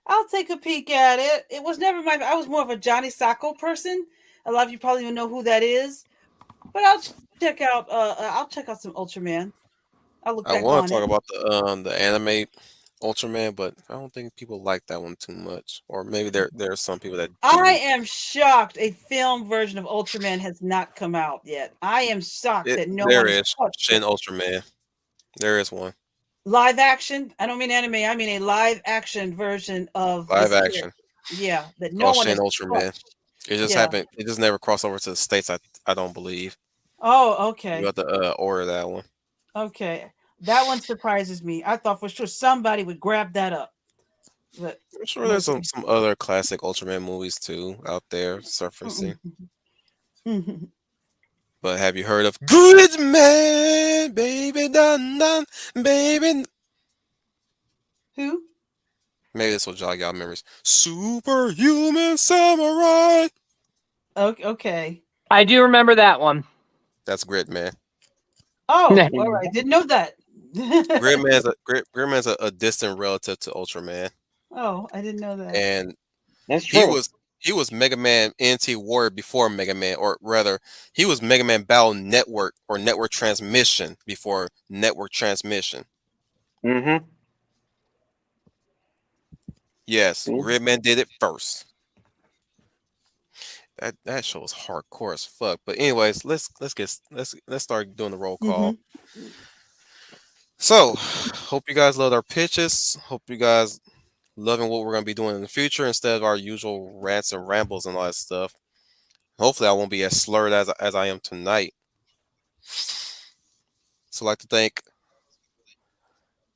I'll take a peek at it. It was never my. I was more of a Johnny Sacco person. A lot of you probably even know who that is, but I'll check out. I'll check out some Ultraman. I'll look I back want on to talk it. about the anime Ultraman, but I don't think people like that one too much. Or maybe there are some people that I do. am shocked a film version of Ultraman has not come out yet. I am shocked that no There one has is touched Shin it. Ultraman. There is one Live action. I don't mean anime. I mean a live action version of live this character. action Yeah, that no called one Shin has Ultraman. touched. It just Yeah. happened. It just never crossed over to the states. I don't believe Oh, you okay. have to order that one. Okay. That one surprises me. I thought for sure somebody would grab that up. But I'm sure there's okay. some other classic Ultraman movies too out there surfacing. But have you heard of Gridman, baby, dun dun, baby? Who? Maybe this will jog y'all memories. Superhuman Samurai. Okay. I do remember that one. That's Gridman. Oh, all right. Didn't know that. Gridman's a distant relative to Ultraman, Oh, I didn't know that. and That's he true. was Mega Man NT Warrior before Mega Man, or rather, he was Mega Man Battle Network or Network Transmission before Network Transmission. Mm-hmm. Yes, Mm-hmm. Gridman did it first. That show was hardcore as fuck. But anyways, let's start doing the roll call. So, hope you guys loved our pitches. Hope you guys loving what we're gonna be doing in the future instead of our usual rants and rambles and all that stuff. Hopefully, I won't be as slurred as I am tonight. So, I'd like to thank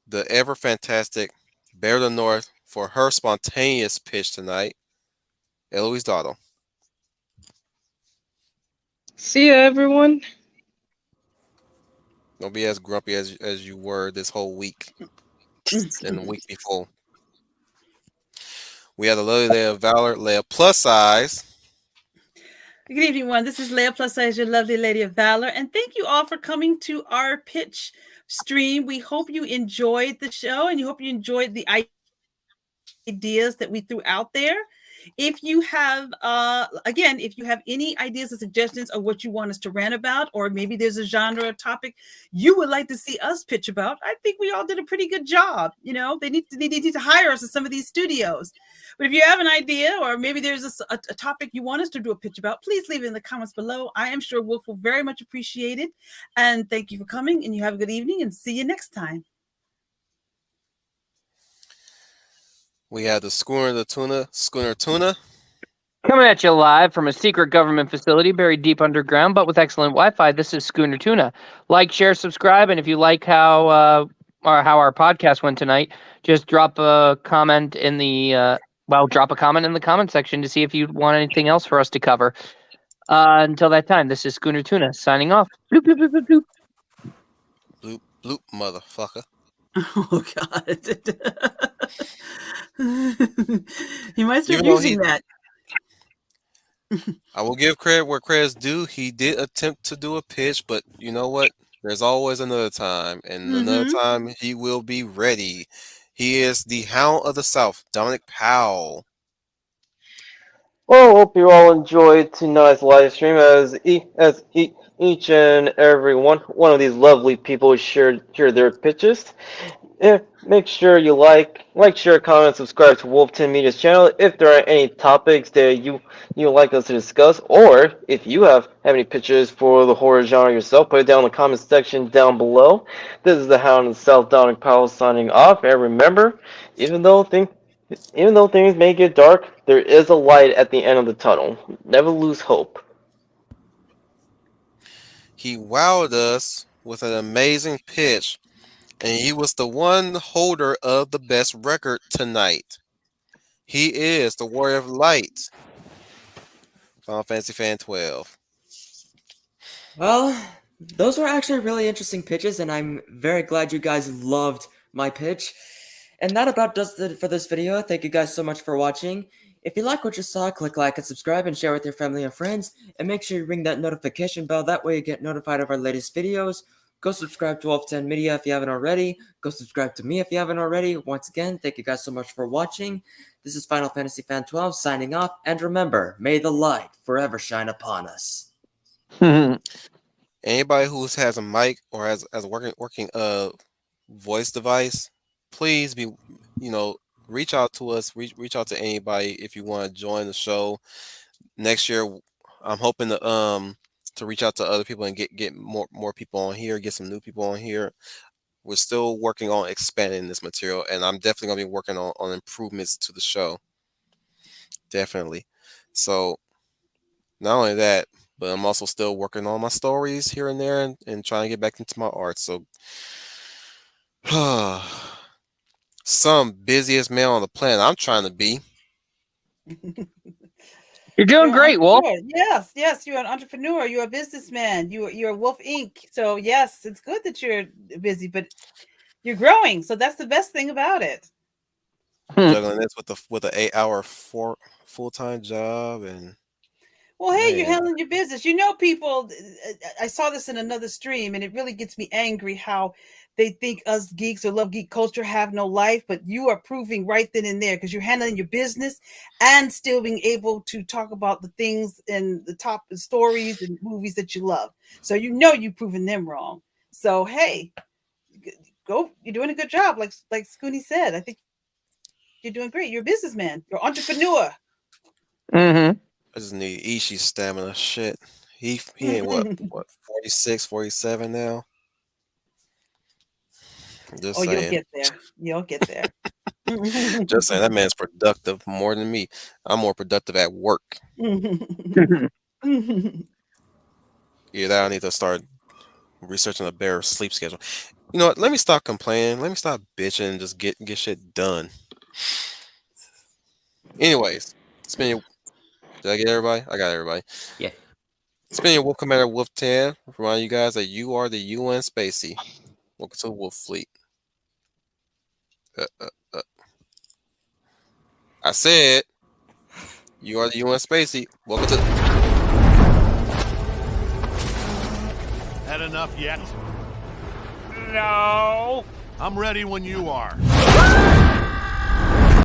the ever fantastic Bear of the North for her spontaneous pitch tonight, Eloise Dotto. See ya, everyone. Don't be as grumpy as you were this whole week and the week before. We have the lovely Leia Valor, Leia plus size. Good evening, everyone. This is Leia Plus Size, your lovely lady of valor, and thank you all for coming to our pitch stream. We hope you enjoyed the show, and you hope you enjoyed the ideas that we threw out there. If you have, again, if you have any ideas or suggestions of what you want us to rant about, or maybe there's a genre or topic you would like to see us pitch about, I think we all did a pretty good job. You know, they need to hire us in some of these studios. But if you have an idea, or maybe there's a topic you want us to do a pitch about, please leave it in the comments below. I am sure Wolf will very much appreciate it. And thank you for coming, and you have a good evening, and see you next time. We have the Schooner Tuna. Coming at you live from a secret government facility buried deep underground, but with excellent Wi-Fi. This is Schooner Tuna. Like, share, subscribe, and if you like how our podcast went tonight, just drop a comment in the drop a comment in the comment section to see if you want anything else for us to cover. Until that time, this is Schooner Tuna signing off. Bloop, bloop, bloop, bloop, bloop. Bloop, bloop, motherfucker. Oh God! You might start Even though using that. I will give credit where credit's due. He did attempt to do a pitch, but you know what? There's always another time, and another time he will be ready. He is the Hound of the South, Dominic Powell. Well, hope you all enjoyed tonight's live stream as each and every one of these lovely people share their pitches. Make sure you like, share, comment, subscribe to Wolf 10 Media's channel if there are any topics that you like us to discuss, or if you have any pitches for the horror genre yourself, put it down in the comment section down below. This is the Hound of the South, Dominic Powell, signing off. And remember, even though things may get dark, there is a light at the end of the tunnel. Never lose hope. He wowed us with an amazing pitch, and he was the one holder of the best record tonight. He is the Warrior of Light. Final Fantasy Fan 12. Well, those were actually really interesting pitches, and I'm very glad you guys loved my pitch. And that about does it for this video. Thank you guys so much for watching. If you like what you saw, click like and subscribe and share with your family and friends. And make sure you ring that notification bell. That way you get notified of our latest videos. Go subscribe to Wolf 10 Media if you haven't already. Go subscribe to me if you haven't already. Once again, thank you guys so much for watching. This is Final Fantasy Fan 12 signing off. And remember, may the light forever shine upon us. Anybody who has a mic or has a working voice device, please reach out to us. Reach out to anybody if you want to join the show next year. I'm hoping to reach out to other people and get more people on here, get some new people on here. We're still working on expanding this material, and I'm definitely gonna be working on improvements to the show. Definitely. So not only that, but I'm also still working on my stories here and there and trying to get back into my art. So some busiest man on the planet I'm trying to be. You're doing great, Wolf. Yes, you're an entrepreneur. You're a businessman. You're Wolf Inc. So yes, it's good that you're busy, but you're growing. So that's the best thing about it. Juggling this with an 8-hour full-time job and. Well, hey, you're handling your business. You know, people, I saw this in another stream, and it really gets me angry how they think us geeks or love geek culture have no life, but you are proving right then and there because you're handling your business and still being able to talk about the things and the top stories and movies that you love. So you know you've proven them wrong. So, hey, go. You're doing a good job, like Scooney said. I think you're doing great. You're a businessman. You're an entrepreneur. Mm-hmm. I just need Ishii's stamina. Shit. He ain't what 46, 47 now? Just saying. You'll get there. You'll get there. Just saying, that man's productive more than me. I'm more productive at work. Either that, I need to start researching a better sleep schedule. You know what? Let me stop complaining. Let me stop bitching and just get shit done. Anyways, spin. Did I get everybody? I got everybody. Yeah. Spin your Wolf Commander Wolf 10. Remind you guys that you are the UN Spacey. Welcome to the Wolf Fleet. I said you are the UN Spacey. Welcome to. Had enough yet? No. I'm ready when you are.